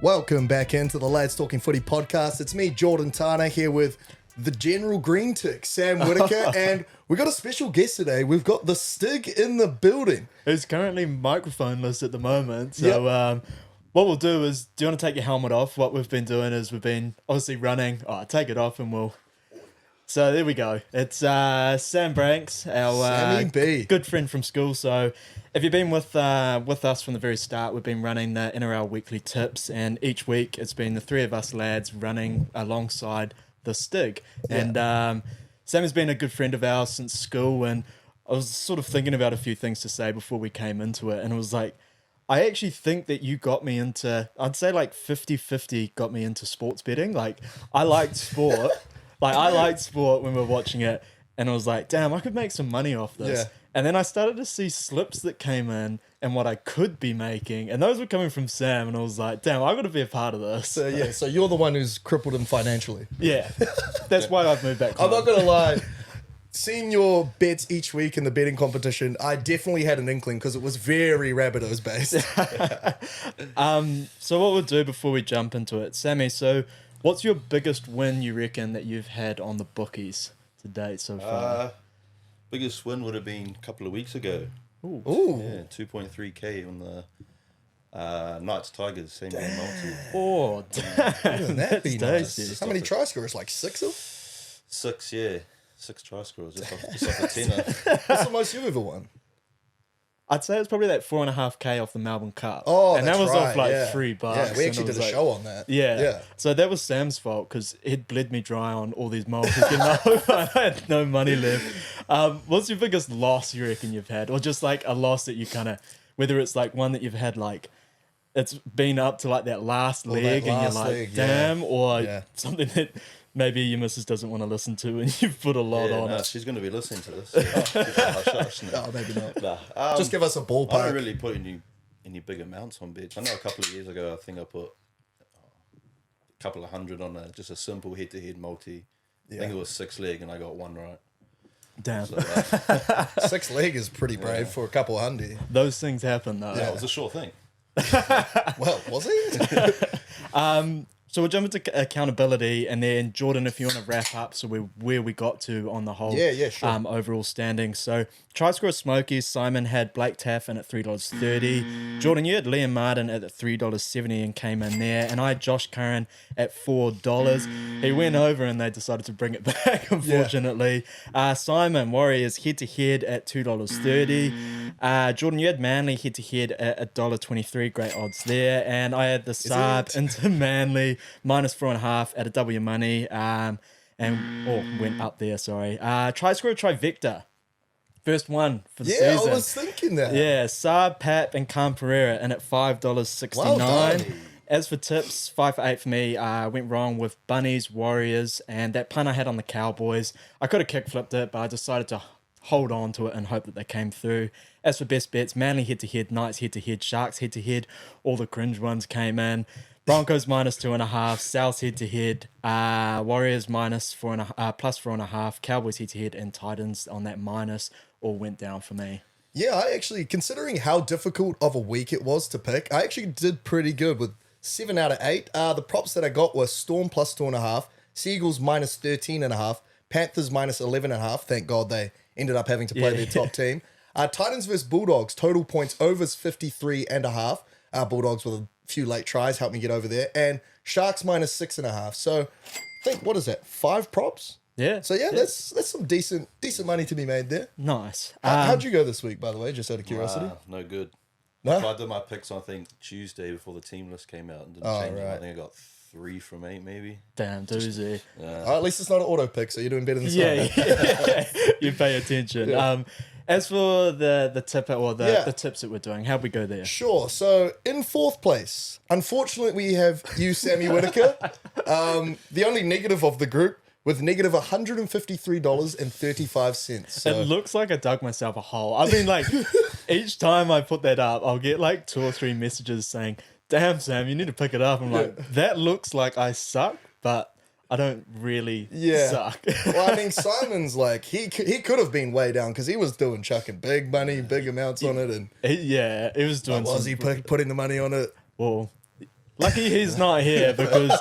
Welcome back into the Lads Talking Footy podcast. It's me, Jordan Tana, here with the General Green Tick, Sam Whitaker, and we got a special guest today. We've got the Stig in the building. Who's currently microphoneless at the moment. So what we'll do is, do you want to take your helmet off? What we've been doing is we've been obviously running. Take it off and we'll... So there we go. It's Sam Branks, our good friend from school. So if you've been with us from the very start, we've been running the NRL weekly tips, and each week it's been the three of us lads running alongside the Stig. Yeah. And Sam has been a good friend of ours since school, and I was sort of thinking about a few things to say before we came into it, and it was like, I actually think that you got me into, I'd say like 50-50 got me into sports betting. Like, I liked sport. I liked sport when we were watching it, and I was like, damn, I could make some money off this. Yeah. And then I started to see slips that came in and what I could be making, and those were coming from Sam, and I was like, damn, I've got to be a part of this. So you're the one who's crippled him financially. Yeah, that's why I've moved back home. I'm not going to lie. Seeing your bets each week in the betting competition, I definitely had an inkling because it was very Rabbitohs based. So what we'll do before we jump into it, Sammy, so what's your biggest win you reckon that you've had on the bookies to date so far? Biggest win would have been a couple of weeks ago. Ooh. Yeah, 2.3k on the Knights Tigers same game multi. Oh, damn. Wouldn't that be nice? How many try scorers? Like 6 of? 6, yeah. 6 try scorers, just off a tenner. What's the most you've ever won? I'd say it's probably like 4.5k off the Melbourne Cup. Oh, and that was off like $3. $3. Yeah, we actually did a show on that. Yeah. So that was Sam's fault because he'd bled me dry on all these multis. I had no money left. What's your biggest loss you reckon you've had? Or just like a loss that you kind of, whether it's like one that you've had like, it's been up to like that last leg and you're like, damn, or something that maybe your missus doesn't want to listen to and you've put a lot on it. She's going to be listening to this. No, maybe not. Just give us a ballpark. I don't really put any big amounts on bets. I know a couple of years ago, I think I put a couple of hundred on just a simple head-to-head multi. I think it was 6 leg and I got one right. Damn. So, 6 leg is pretty brave for a couple hundred. Those things happen though. Yeah, it was a sure thing. Well, was it? So we'll jump into accountability, and then Jordan, if you want to wrap up, so where we got to on the whole sure. Overall standing. So try scorer Smokies, Simon had Blake Taffin at $3.30. Jordan, you had Liam Martin at $3.70 and came in there, and I had Josh Curran at $4. He went over and they decided to bring it back, unfortunately. Simon, Warriors head-to-head at $2.30. Jordan, you had Manly head-to-head at $1.23. Great odds there. And I had the Saab into Manly -4.5 at a W money, went up there. Sorry. Try scorer Trivector, first one for the season. Yeah, I was thinking that. Yeah, Saab, Pat, and Cam Pereira, and at $5.69. Well done. As for tips, 5 for 8 for me. Went wrong with Bunnies, Warriors, and that pun I had on the Cowboys. I could have kick-flipped it, but I decided to hold on to it and hope that they came through. As for best bets, Manly head-to-head, Knights head-to-head, Sharks head-to-head. All the cringe ones came in. Broncos -2.5, South head-to-head, Warriors +4.5, Cowboys head-to-head, and Titans on that minus all went down for me. Yeah, I actually, considering how difficult of a week it was to pick, I actually did pretty good with 7 out of 8. The props that I got were Storm +2.5, Seagulls -13.5, Panthers -11.5. Thank God they ended up having to play their top team. Titans versus Bulldogs, total points overs 53.5. Bulldogs with a few late tries helped me get over there, and Sharks -6.5. So I think, what is that, 5 props? Yeah. So that's some decent money to be made there. Nice. How'd you go this week, by the way, just out of curiosity? No good. No? I did my picks on, I think, Tuesday before the team list came out and didn't change them. I think I got 3 from 8 maybe. Damn, doozy. At least it's not an auto pick, so you're doing better than some. You pay attention. Yeah. As for the tip or the tips that we're doing, how'd we go there? Sure. So in 4th place, unfortunately, we have you, Sammy Whitaker, the only negative of the group, with negative $153.35. So. It looks like I dug myself a hole. I mean, like, each time I put that up, I'll get like 2 or 3 messages saying, damn, Sam, you need to pick it up. I'm like, that looks like I suck, but I don't really suck. Well, I mean, Simon's like, he could have been way down because he was doing chucking big money, big amounts on it. And he was doing was he putting the money on it? Well, Lucky he's not here because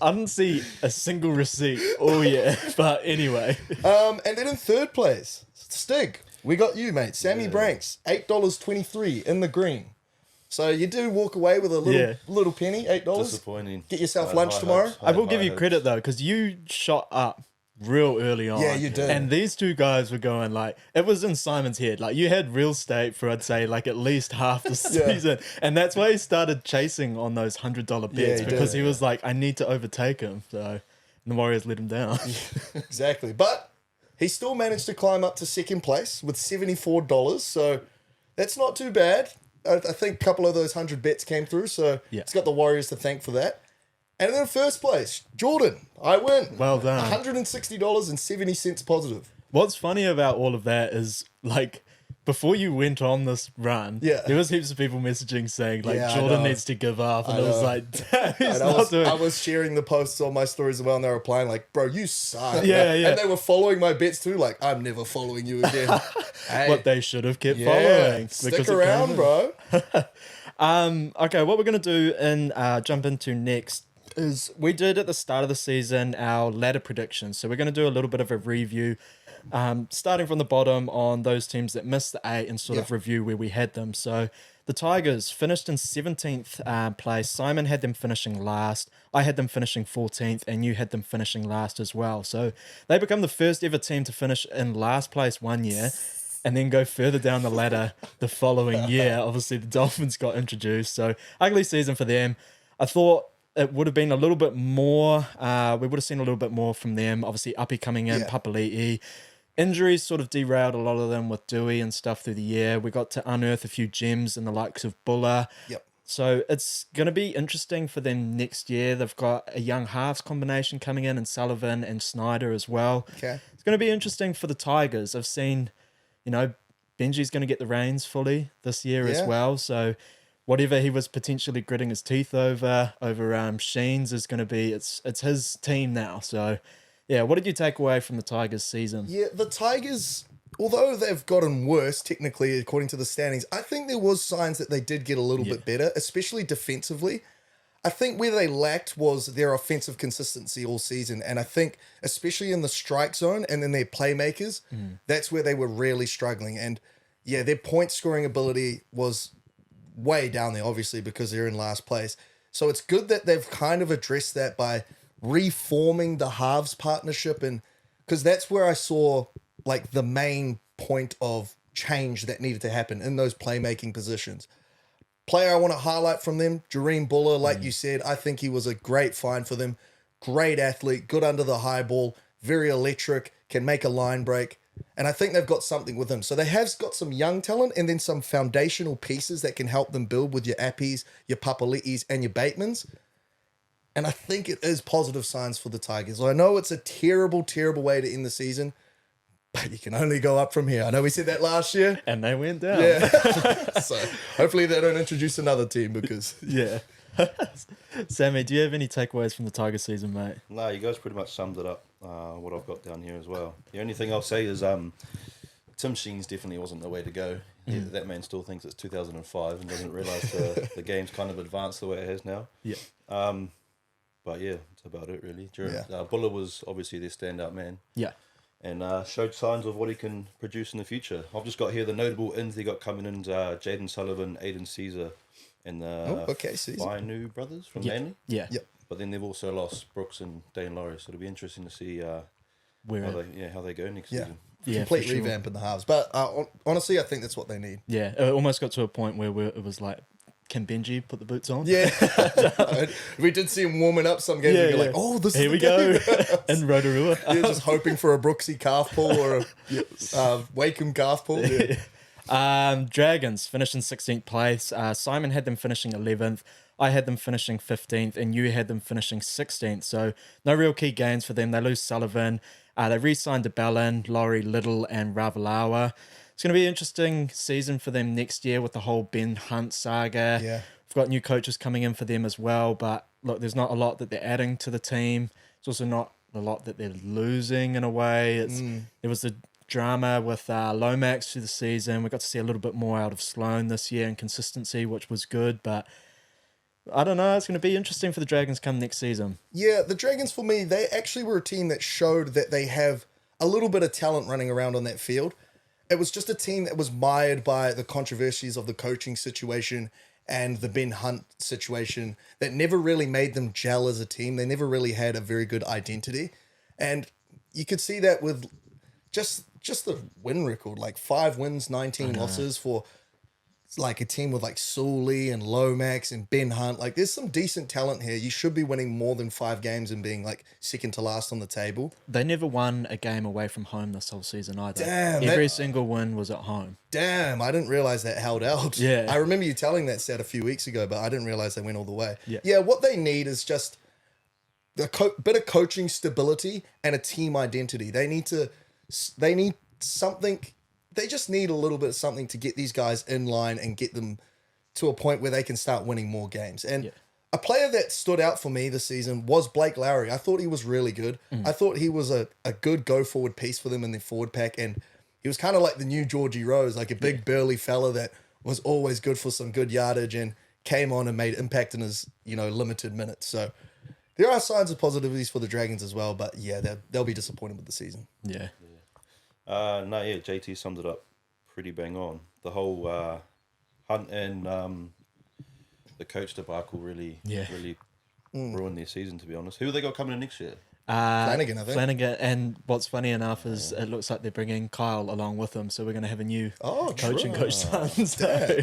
I didn't see a single receipt all year. But anyway. And then in third place, Stig, we got you, mate. Sammy Branks, $8.23 in the green. So you do walk away with a little penny, $8. Disappointing. Get yourself lunch tomorrow. I will give you credit though, because you shot up real early on. Yeah, you did. And these two guys were going like, it was in Simon's head. Like you had real estate for, I'd say, like at least half the season. And that's why he started chasing on those $100 bets because he was like, I need to overtake him. So and the Warriors let him down. Exactly. But he still managed to climb up to second place with $74. So that's not too bad. I think a couple of those 100 bets came through. So it's got the Warriors to thank for that. And then in first place, Jordan, I win. Well done. $160.70 positive. What's funny about all of that is like before you went on this run, there was heaps of people messaging saying like Jordan needs to give up, and I was like, damn, he's not doing. I was sharing the posts on my stories as well, and they were replying like, "Bro, you suck." Yeah. And they were following my bets too. Like, I'm never following you again. Hey, what they should have kept following. Stick around, bro. Okay, what we're gonna do and jump into next is we did at the start of the season our ladder predictions. So we're gonna do a little bit of a review. Starting from the bottom on those teams that missed the 8 and sort of review where we had them. So the Tigers finished in 17th place. Simon had them finishing last. I had them finishing 14th, and you had them finishing last as well. So they become the first ever team to finish in last place one year and then go further down the ladder the following year. Obviously, the Dolphins got introduced. So ugly season for them. I thought it would have been a little bit more. We would have seen a little bit more from them. Obviously, Uppy coming in, Papali'i. Injuries sort of derailed a lot of them with Dewey and stuff through the year. We got to unearth a few gems in the likes of Buller. Yep. So it's going to be interesting for them next year. They've got a young halves combination coming in, and Sullivan and Snyder as well. Okay. It's going to be interesting for the Tigers. I've seen, Benji's going to get the reins fully this year as well. So whatever he was potentially gritting his teeth over Sheens is going to be, it's his team now. So yeah, what did you take away from the Tigers season? Yeah, the Tigers, although they've gotten worse technically according to the standings, I think there was signs that they did get a little bit better, especially defensively. I think where they lacked was their offensive consistency all season. And I think especially in the strike zone and then their playmakers, that's where they were really struggling. And yeah, their point scoring ability was way down there, obviously, because they're in last place. So it's good that they've kind of addressed that by reforming the halves partnership, and because that's where I saw like the main point of change that needed to happen in those playmaking positions. Player I want to highlight from them, Jareem Buller, like you said, I think he was a great find for them. Great athlete, good under the high ball, very electric, can make a line break. And I think they've got something with him. So they have got some young talent and then some foundational pieces that can help them build with your Appies, your Papali'is, and your Batemans. And I think it is positive signs for the Tigers. I know it's a terrible, terrible way to end the season, but you can only go up from here. I know we said that last year. And they went down. Yeah. So hopefully they don't introduce another team because... Yeah. Sammy, do you have any takeaways from the Tiger season, mate? No, you guys pretty much summed it up, what I've got down here as well. The only thing I'll say is Tim Sheens definitely wasn't the way to go. That man still thinks it's 2005 and doesn't realise the game's kind of advanced the way it has now. Yeah. But yeah, that's about it really. Buller was obviously their standout man. Yeah. And showed signs of what he can produce in the future. I've just got here the notable ins they got coming in: Jaden Sullivan, Aiden Caesar, and the Fainu brothers from Manly. Yeah. Yep. But then they've also lost Brooks and Dane Laurie, so it'll be interesting to see how they go next season. Yeah, complete revamp in the halves. But honestly, I think that's what they need. Yeah, it almost got to a point where it was like, can Benji put the boots on? Yeah. We did see him warming up some games. Yeah, like, oh, this here is the we go. In Rotorua. Yeah, just hoping for a Brooksy calf pull or a Wakeham calf pull. Yeah. Dragons finished in 16th place. Simon had them finishing 11th. I had them finishing 15th, and you had them finishing 16th. So no real key gains for them. They lose Sullivan. They re-signed DeBellin, Laurie Little, and Ravalawa. It's going to be an interesting season for them next year with the whole Ben Hunt saga. Yeah. We've got new coaches coming in for them as well. But look, there's not a lot that they're adding to the team. It's also not a lot that they're losing in a way. There was the drama with Lomax through the season. We got to see a little bit more out of Sloan this year and consistency, which was good. But I don't know. It's going to be interesting for the Dragons come next season. Yeah, the Dragons for me, they actually were a team that showed that they have a little bit of talent running around on that field. It was just a team that was mired by the controversies of the coaching situation and the Ben Hunt situation that never really made them gel as a team. They never really had a very good identity. And you could see that with just the win record, like 5 wins, 19 losses for like a team with like Sully and Lomax and Ben Hunt. Like there's some decent talent here. You should be winning more than 5 games and being like second to last on the table. They never won a game away from home this whole season either. Damn, Every single win was at home. Damn, I didn't realize that held out. Yeah. I remember you telling that stat a few weeks ago, but I didn't realize they went all the way. Yeah. What they need is just a bit of coaching stability and a team identity. They need something. They just need a little bit of something to get these guys in line and get them to a point where they can start winning more games. And a player that stood out for me this season was Blake Lowry. I thought he was really good. I thought he was a good go-forward piece for them in their forward pack. And he was kind of like the new Georgie Rose, like a big burly fella that was always good for some good yardage and came on and made impact in his, limited minutes. So there are signs of positivities for the Dragons as well. But yeah, they'll be disappointed with the season. Yeah. JT summed it up pretty bang on. The whole Hunt and the coach debacle really ruined their season, to be honest. Who have they got coming in next year? Flanagan, I think. Flanagan, and what's funny enough is it looks like they're bringing Kyle along with them, so we're going to have a new coach and coach son. So,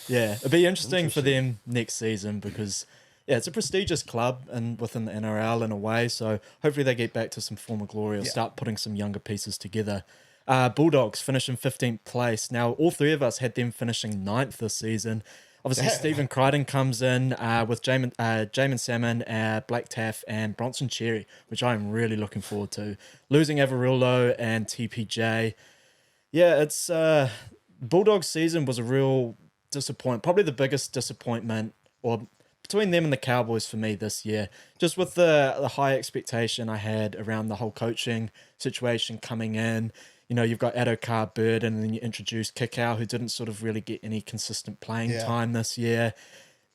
yeah, it'll be interesting for them next season because it's a prestigious club and within the NRL in a way. So hopefully they get back to some former glory or start putting some younger pieces together. Bulldogs finish in 15th place. Now, all 3 of us had them finishing 9th this season. Obviously, Stephen Crichton comes in with Jamin Salmon, Blake Taff, and Bronson Cherry, which I'm really looking forward to. Losing Averillo and TPJ. Yeah, it's Bulldogs season was a real disappointment. Probably the biggest disappointment or between them and the Cowboys for me this year. Just with the high expectation I had around the whole coaching situation coming in. You've got Adokar Bird, and then you introduced Kikau, who didn't sort of really get any consistent playing time this year.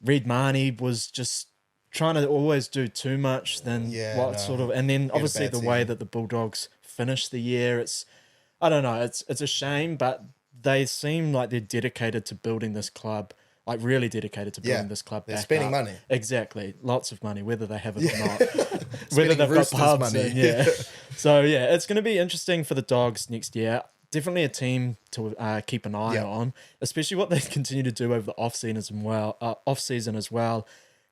Reid Marnie was just trying to always do too much and then obviously the way that the Bulldogs finished the year, it's a shame, but they seem like they're dedicated to building this club. Like really dedicated to building this club. They're spending money. Exactly. Lots of money, whether they have it or not. Whether they've got pubs money. So it's going to be interesting for the Dogs next year. Definitely a team to keep an eye on, especially what they continue to do over the off season as well.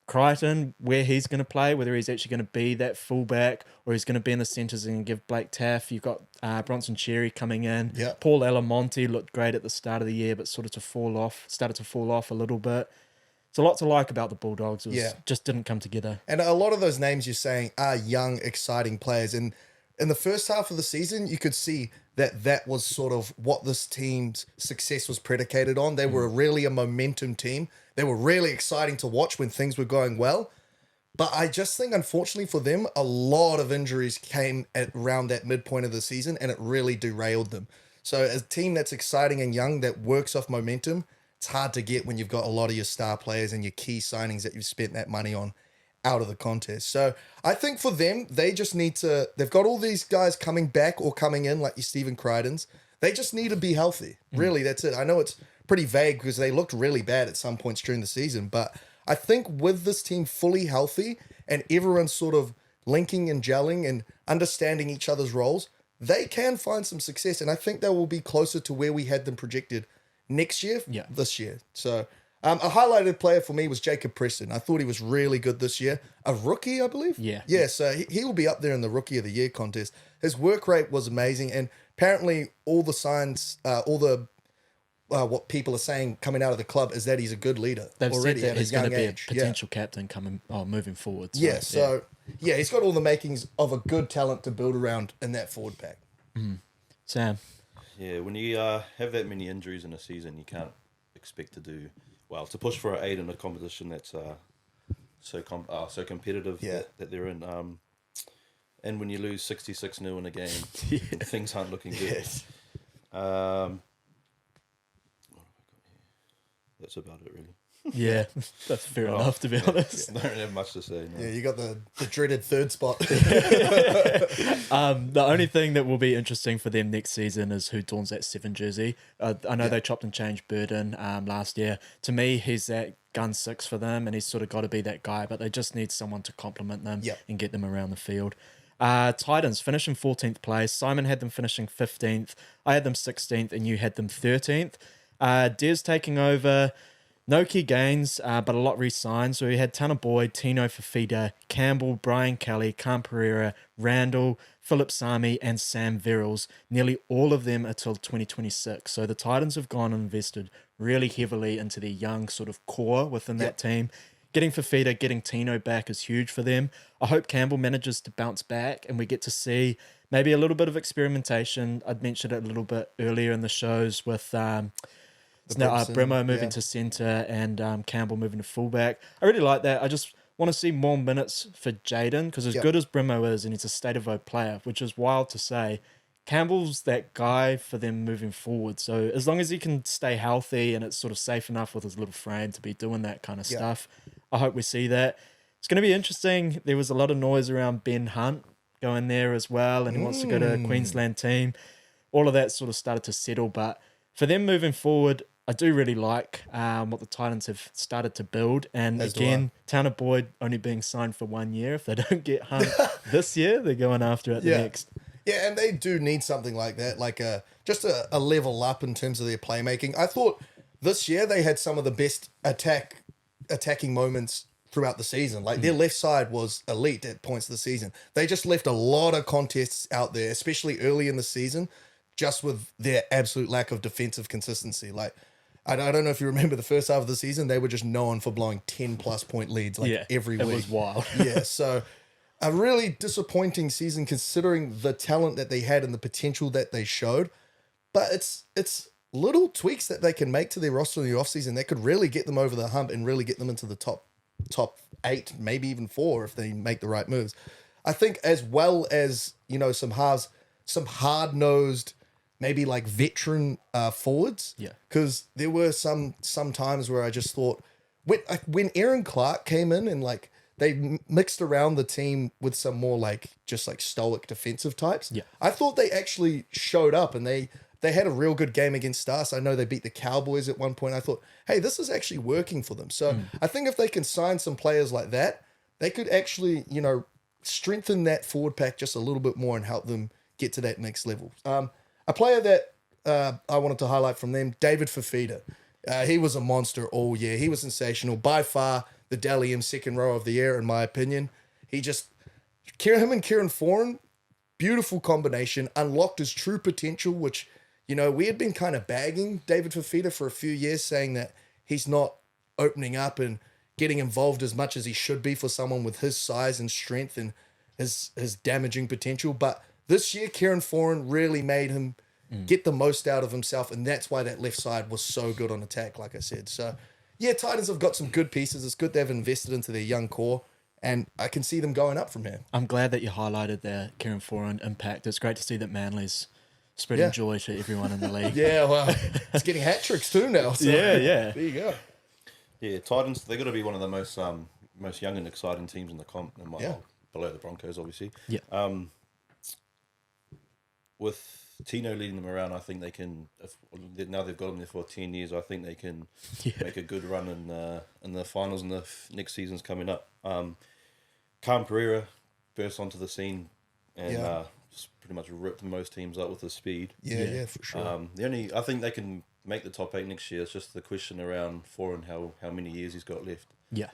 Crichton, where he's going to play, whether he's actually going to be that fullback or he's going to be in the centres and give Blake Taff. You've got Bronson Cherry coming in. Yep. Paul Alamonte looked great at the start of the year, but started to fall off a little bit. It's a lot to like about the Bulldogs. It just didn't come together. And a lot of those names you're saying are young, exciting players. And in the first half of the season, you could see that was sort of what this team's success was predicated on. They were really a momentum team. They were really exciting to watch when things were going well. But I just think, unfortunately for them, a lot of injuries came at around that midpoint of the season, and it really derailed them. So as a team that's exciting and young, that works off momentum, it's hard to get when you've got a lot of your star players and your key signings that you've spent that money on out of the contest. So I think for them, they just need to, they've got all these guys coming back or coming in, like your Stephen Crichtons. They just need to be healthy. Really, that's it. I know it's pretty vague because they looked really bad at some points during the season, but I think with this team fully healthy and everyone sort of linking and gelling and understanding each other's roles, they can find some success. And I think they will be closer to where we had them projected next year, this year. So a highlighted player for me was Jacob Preston. I thought he was really good this year. A rookie, I believe? Yeah, so he will be up there in the Rookie of the Year contest. His work rate was amazing. And apparently all the signs, what people are saying coming out of the club is that he's a good leader. They've already said that at he's his young going to be a age. potential captain moving forward. So, He's got all the makings of a good talent to build around in that forward pack. Sam? Yeah, when you have that many injuries in a season, you can't expect to do well. To push for an 8 in a competition that's so competitive that they're in. And when you lose 66-0 in a game, things aren't looking good. Yes. What have I got here? That's about it, really. Yeah, that's fair enough, to be honest. Don't have much to say. No. Yeah, you got the dreaded third spot. The only thing that will be interesting for them next season is who dons that 7 jersey. I know they chopped and changed Burden last year. To me, he's that gun 6 for them, and he's sort of got to be that guy, but they just need someone to complement them and get them around the field. Titans finishing 14th place. Simon had them finishing 15th. I had them 16th, and you had them 13th. Des taking over. No key gains, but a lot re-signed. So we had Tanner Boyd, Tino Fafita, Campbell, Brian Kelly, Cam Pereira, Randall, Philip Sami, and Sam Verrills. Nearly all of them until 2026. So the Titans have gone and invested really heavily into their young sort of core within that team. Getting Fafita, getting Tino back is huge for them. I hope Campbell manages to bounce back and we get to see maybe a little bit of experimentation. I'd mentioned it a little bit earlier in the shows with... Brimo moving to centre and Campbell moving to fullback. I really like that. I just want to see more minutes for Jaden because as good as Brimo is, and he's a state of vote player, which is wild to say, Campbell's that guy for them moving forward. So as long as he can stay healthy and it's sort of safe enough with his little frame to be doing that kind of stuff, I hope we see that. It's going to be interesting. There was a lot of noise around Ben Hunt going there as well, and he wants to go to a Queensland team. All of that sort of started to settle, but for them moving forward, I do really like what the Titans have started to build. And again, Tanner Boyd only being signed for 1 year. If they don't get Hunt this year, they're going after it the next. Yeah, and they do need something like that, like just a level up in terms of their playmaking. I thought this year they had some of the best attacking moments throughout the season. Like their left side was elite at points of the season. They just left a lot of contests out there, especially early in the season, just with their absolute lack of defensive consistency. Like, I don't know if you remember the first half of the season, they were just known for blowing 10+ point leads every week. It was wild. So a really disappointing season considering the talent that they had and the potential that they showed. But it's little tweaks that they can make to their roster in the offseason that could really get them over the hump and really get them into the top 8, maybe even 4 if they make the right moves. I think as well as, some hard-nosed, maybe like veteran forwards. Yeah. Because there were some times where I just thought, when Aaron Clark came in and like they mixed around the team with some more like just like stoic defensive types. Yeah. I thought they actually showed up and they had a real good game against us. I know they beat the Cowboys at one point. I thought, hey, this is actually working for them. So I think if they can sign some players like that, they could actually, strengthen that forward pack just a little bit more and help them get to that next level. A player that I wanted to highlight from them, David Fafita. He was a monster all year. He was sensational. By far, the Dally M second row of the year, in my opinion. Him and Kieran Foran, beautiful combination, unlocked his true potential, which, we had been kind of bagging David Fafita for a few years, saying that he's not opening up and getting involved as much as he should be for someone with his size and strength and his damaging potential. But this year, Kieran Foran really made him get the most out of himself, and that's why that left side was so good on attack, like I said. So, yeah, Titans have got some good pieces. It's good they've invested into their young core, and I can see them going up from here. I'm glad that you highlighted their Kieran Foran impact. It's great to see that Manly's spreading joy to everyone in the league. Yeah, well, it's getting hat-tricks too now. So yeah. There you go. Yeah, Titans, they're going to be one of the most young and exciting teams in the comp, below the Broncos, obviously. Yeah. With Tino leading them around, I think they can. Now they've got him there for 10 years. I think they can make a good run in the finals and the next season's coming up. Cam Pereira burst onto the scene and just pretty much ripped most teams up with his speed. Yeah, for sure. I think they can make the top 8 next year. It's just the question around Foran how many years he's got left. Yeah,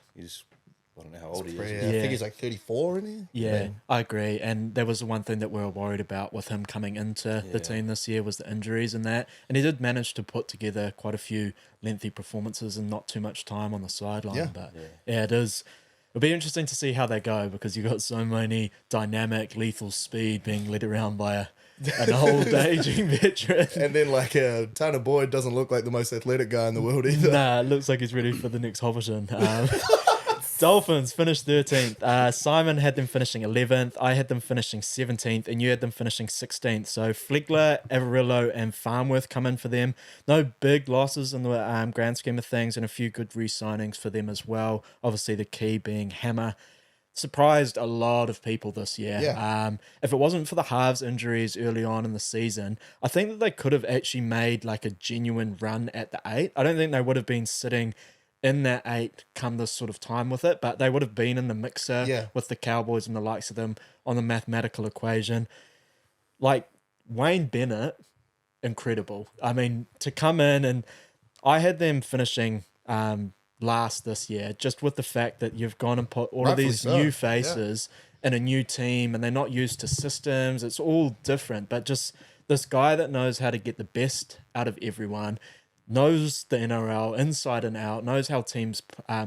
I don't know how old he is. I think he's like 34, isn't he? Yeah, I agree. And there was the one thing that we were worried about with him coming into the team this year was the injuries and that. And he did manage to put together quite a few lengthy performances and not too much time on the sideline. Yeah. But it is. It'll be interesting to see how they go because you've got so many dynamic, lethal speed being led around by an old aging veteran. And then Tanner Boyd doesn't look like the most athletic guy in the world either. Nah, it looks like he's ready for the next Hobbiton. Dolphins finished 13th. Simon had them finishing 11th. I had them finishing 17th, and you had them finishing 16th. So Flegler, Averillo, and Farnworth come in for them. No big losses in the grand scheme of things, and a few good re-signings for them as well. Obviously, the key being Hammer. Surprised a lot of people this year. Yeah. If it wasn't for the halves injuries early on in the season, I think that they could have actually made like a genuine run at the 8. I don't think they would have been sitting in that 8 come this sort of time with it, but they would have been in the mixer with the Cowboys and the likes of them on the mathematical equation. Like Wayne Bennett, incredible. I mean, to come in, and I had them finishing last this year, just with the fact that you've gone and put all of these new faces in a new team, and they're not used to systems. It's all different, but just this guy that knows how to get the best out of everyone, knows the NRL inside and out, knows how teams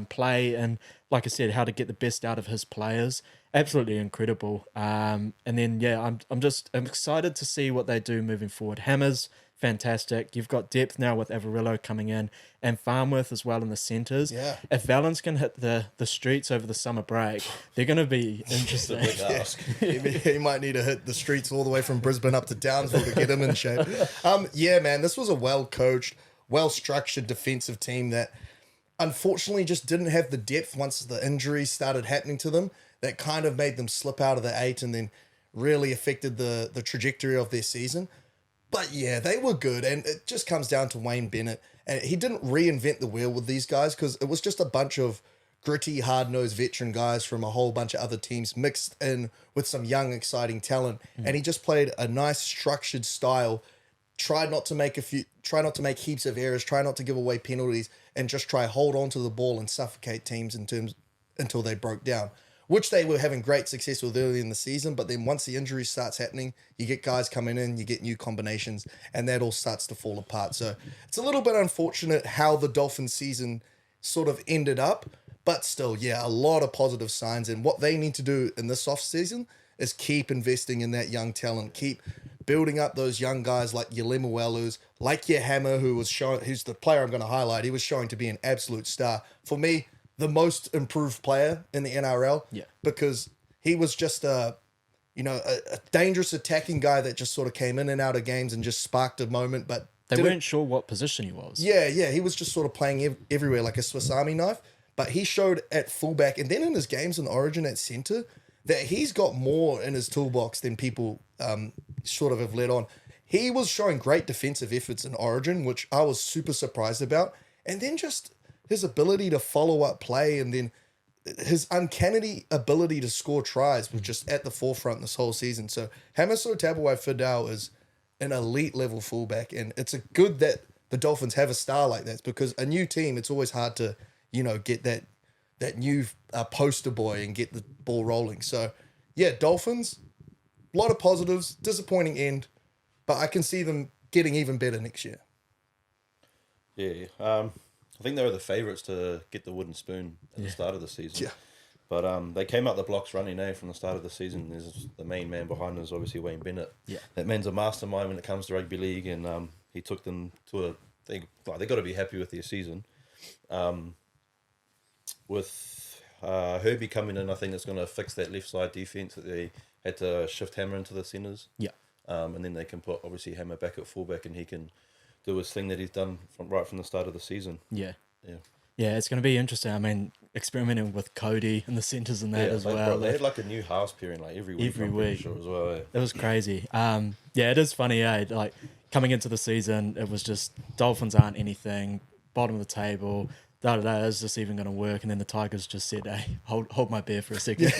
play, and like I said, how to get the best out of his players. Absolutely incredible. And then I'm excited to see what they do moving forward. Hammers, fantastic. You've got depth now with Averillo coming in, and Farnworth as well in the centres. Yeah. If Valens can hit the streets over the summer break, they're going to be interesting. Big ask. He might need to hit the streets all the way from Brisbane up to Townsville to get him in shape. Yeah, man, this was a well-coached, well-structured defensive team that unfortunately just didn't have the depth once the injuries started happening to them. That kind of made them slip out of the 8 and then really affected the trajectory of their season. But yeah, they were good, and it just comes down to Wayne Bennett. And he didn't reinvent the wheel with these guys because it was just a bunch of gritty, hard-nosed veteran guys from a whole bunch of other teams mixed in with some young, exciting talent. And he just played a nice, structured style. Try not to make heaps of errors, try not to give away penalties, and just try hold on to the ball and suffocate teams until they broke down, which they were having great success with early in the season. But then once the injury starts happening, you get guys coming in, you get new combinations, and that all starts to fall apart. So it's a little bit unfortunate how the Dolphins season sort of ended up, but still, yeah, a lot of positive signs. And what they need to do in this off season is keep investing in that young talent, keep building up those young guys like your Lemuelus, like your Hammer, who's the player I'm going to highlight. He was showing to be an absolute star. For me, the most improved player in the NRL. Yeah. Because he was just a dangerous attacking guy that just sort of came in and out of games and just sparked a moment, but They weren't sure what position he was. Yeah, he was just sort of playing everywhere like a Swiss Army knife. But he showed at fullback and then in his games in Origin at centre that he's got more in his toolbox than people sort of have let on. He was showing great defensive efforts in Origin, which I was super surprised about. And then just his ability to follow up play, and then his uncanny ability to score tries was just at the forefront this whole season. So Hamiso Tabuai-Fidow is an elite level fullback, and it's good that the Dolphins have a star like that, because a new team, it's always hard to, get that new poster boy and get the ball rolling. So yeah, Dolphins, a lot of positives, disappointing end, but I can see them getting even better next year. Yeah, I think they were the favourites to get the wooden spoon at the start of the season. Yeah. But they came out the blocks running from the start of the season. There's the main man behind them is obviously Wayne Bennett. Yeah. That man's a mastermind when it comes to rugby league, and he took them to a thing. Like, they got to be happy with their season. With Herbie coming in, I think it's going to fix that left side defence that they had to shift Hammer into the centres. Yeah. And then they can put obviously Hammer back at fullback, and he can do his thing that he's done from the start of the season. Yeah. Yeah. Yeah, it's going to be interesting. I mean, experimenting with Cody and the centres and that as well. They had like a new house pairing like every week. Every week. Sure as well. Yeah. It was crazy. Yeah, it is funny, like coming into the season, it was just Dolphins aren't anything, bottom of the table, is this even going to work? And then the Tigers just said, hey, hold my beer for a second.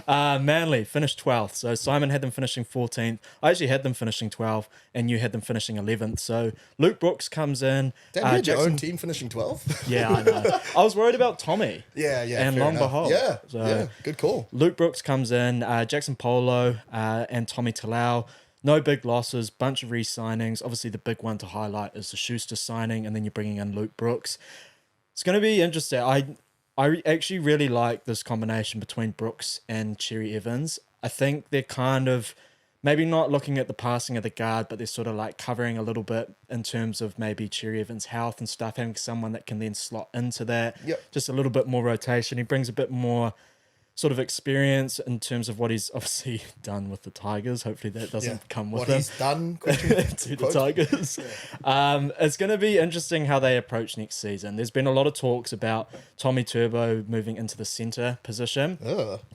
Manly finished 12th. So Simon had them finishing 14th. I actually had them finishing 12th, and you had them finishing 11th. So Luke Brooks comes in. Damn, you had your own team finishing 12th? Yeah, I know. I was worried about Tommy. Yeah. And long behold. Yeah, good call. Luke Brooks comes in, Jackson Polo and Tommy Talau. No big losses, bunch of re-signings. Obviously, the big one to highlight is the Schuster signing, and then you're bringing in Luke Brooks. It's going to be interesting. I actually really like this combination between Brooks and Cherry Evans. I think they're kind of maybe not looking at the passing of the guard, but they're sort of like covering a little bit in terms of maybe Cherry Evans' health and stuff, having someone that can then slot into that. Yep. Just a little bit more rotation. He brings a bit more sort of experience in terms of what he's obviously done with the Tigers. Hopefully that doesn't come with what him. he's done To the Tigers. It's going to be interesting how they approach next season. There's been a lot of talks about Tommy Turbo moving into the centre position,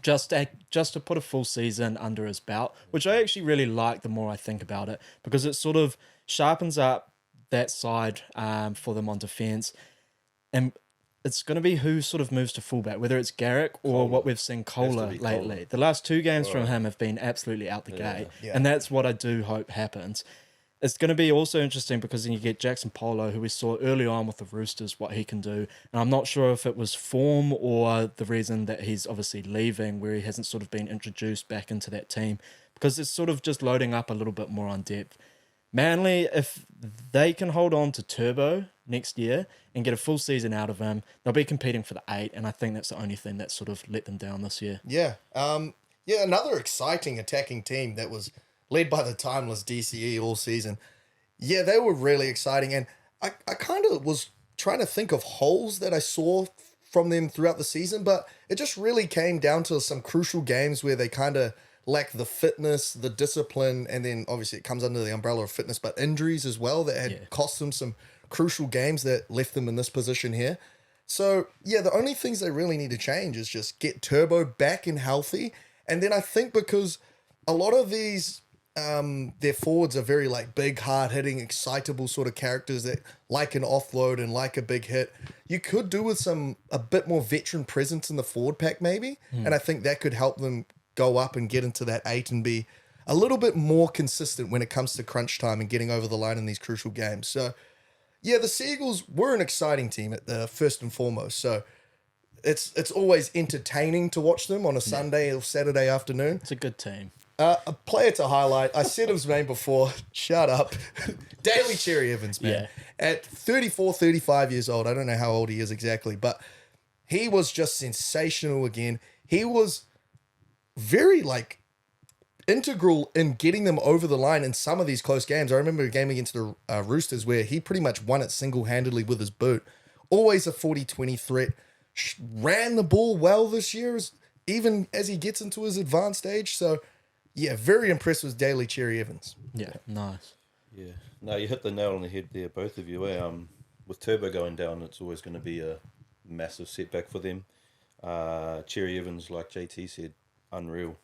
just to put a full season under his belt, which I actually really like the more I think about it, because it sort of sharpens up that side for them on defence. And it's going to be who sort of moves to fullback, whether it's Garrick or what we've seen Kohler lately. Kohler. The last 2 games from him have been absolutely out the gate. And that's what I do hope happens. It's going to be also interesting because then you get Jackson Polo, who we saw early on with the Roosters, what he can do. And I'm not sure if it was form or the reason that he's obviously leaving, where he hasn't sort of been introduced back into that team, because it's sort of just loading up a little bit more on depth. Manly, if they can hold on to Turbo next year and get a full season out of him, they'll be competing for the 8, and I think that's the only thing that sort of let them down this year. Yeah. Another exciting attacking team that was led by the timeless DCE all season. Yeah, they were really exciting, and I kind of was trying to think of holes that I saw from them throughout the season, but it just really came down to some crucial games where they kind of lack the fitness, the discipline, and then obviously it comes under the umbrella of fitness, but injuries as well that had cost them some crucial games that left them in this position here. So, yeah, the only things they really need to change is just get Turbo back and healthy. And then I think because a lot of these, their forwards are very like big, hard-hitting, excitable sort of characters that like an offload and like a big hit. You could do with a bit more veteran presence in the forward pack maybe. And I think that could help them go up and get into that 8 and be a little bit more consistent when it comes to crunch time and getting over the line in these crucial games. So, yeah, the Seagulls were an exciting team at the first and foremost. So it's always entertaining to watch them on a Sunday or Saturday afternoon. It's a good team. A player to highlight. I said his name before. Shut up. Daly Cherry Evans, man. Yeah. At 34, 35 years old. I don't know how old he is exactly, but he was just sensational again. He was very like integral in getting them over the line in some of these close games. I remember a game against the Roosters where he pretty much won it single-handedly with his boot. Always a 40-20 threat. Ran the ball well this year, even as he gets into his advanced age. So, yeah, very impressed with Daly Cherry Evans. Yeah, nice. Yeah. No, you hit the nail on the head there, both of you. With Turbo going down, it's always going to be a massive setback for them. Cherry Evans, like JT said, unreal.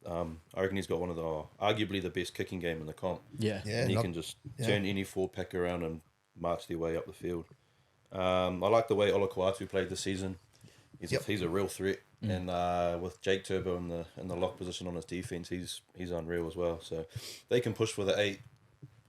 I reckon he's got one of the arguably the best kicking game in the comp. Yeah. And he can just turn any 4-pack around and march their way up the field. I like the way Olakwatu played this season. He's a real threat, and with Jake Turbo in the lock position on his defense, he's unreal as well. So they can push for the 8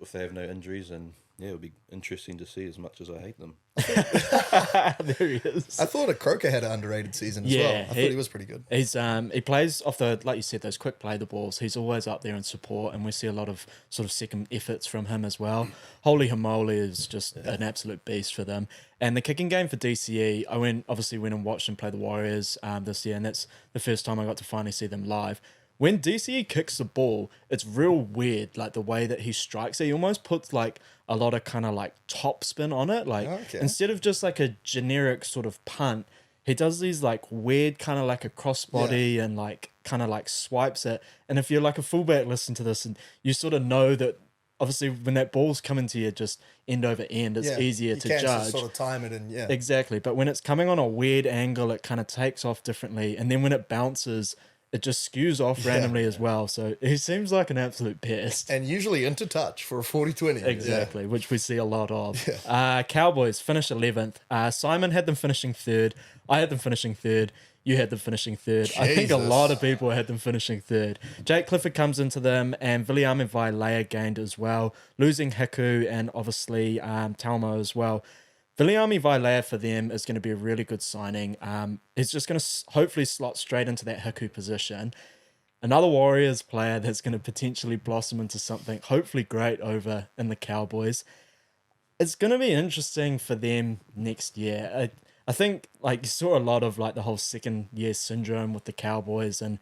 if they have no injuries, and yeah, it'll be interesting to see as much as I hate them. There he is. I thought Croker had an underrated season as well. I thought he was pretty good. He's he plays off the, like you said, those quick play the balls. He's always up there in support, and we see a lot of sort of second efforts from him as well. Holy Hamoli is just an absolute beast for them. And the kicking game for DCE, I went and watched them play the Warriors this year, and that's the first time I got to finally see them live. When DCE kicks the ball, it's real weird, like the way that he strikes it. He almost puts like a lot of kind of like top spin on it. Like instead of just like a generic sort of punt, he does these like weird kind of like a crossbody and like kind of like swipes it. And if you're like a fullback, listen to this and you sort of know that obviously when that ball's coming to you just end over end, it's easier to judge. Just sort of time it and Exactly. But when it's coming on a weird angle, it kind of takes off differently. And then when it bounces, it just skews off randomly as well. So he seems like an absolute pest. And usually into touch for a 40-20. Exactly, which we see a lot of. Cowboys finish 11th. Simon had them finishing 3rd. I had them finishing 3rd. You had them finishing 3rd. Jesus. I think a lot of people had them finishing 3rd. Jake Clifford comes into them, and Viliame Vailea gained as well, losing Hiku and obviously Talmo as well. Viliame Vailea for them is going to be a really good signing. He's just going to hopefully slot straight into that Hiku position. Another Warriors player that's going to potentially blossom into something hopefully great over in the Cowboys. It's going to be interesting for them next year. I think like you saw a lot of like the whole second year syndrome with the Cowboys, and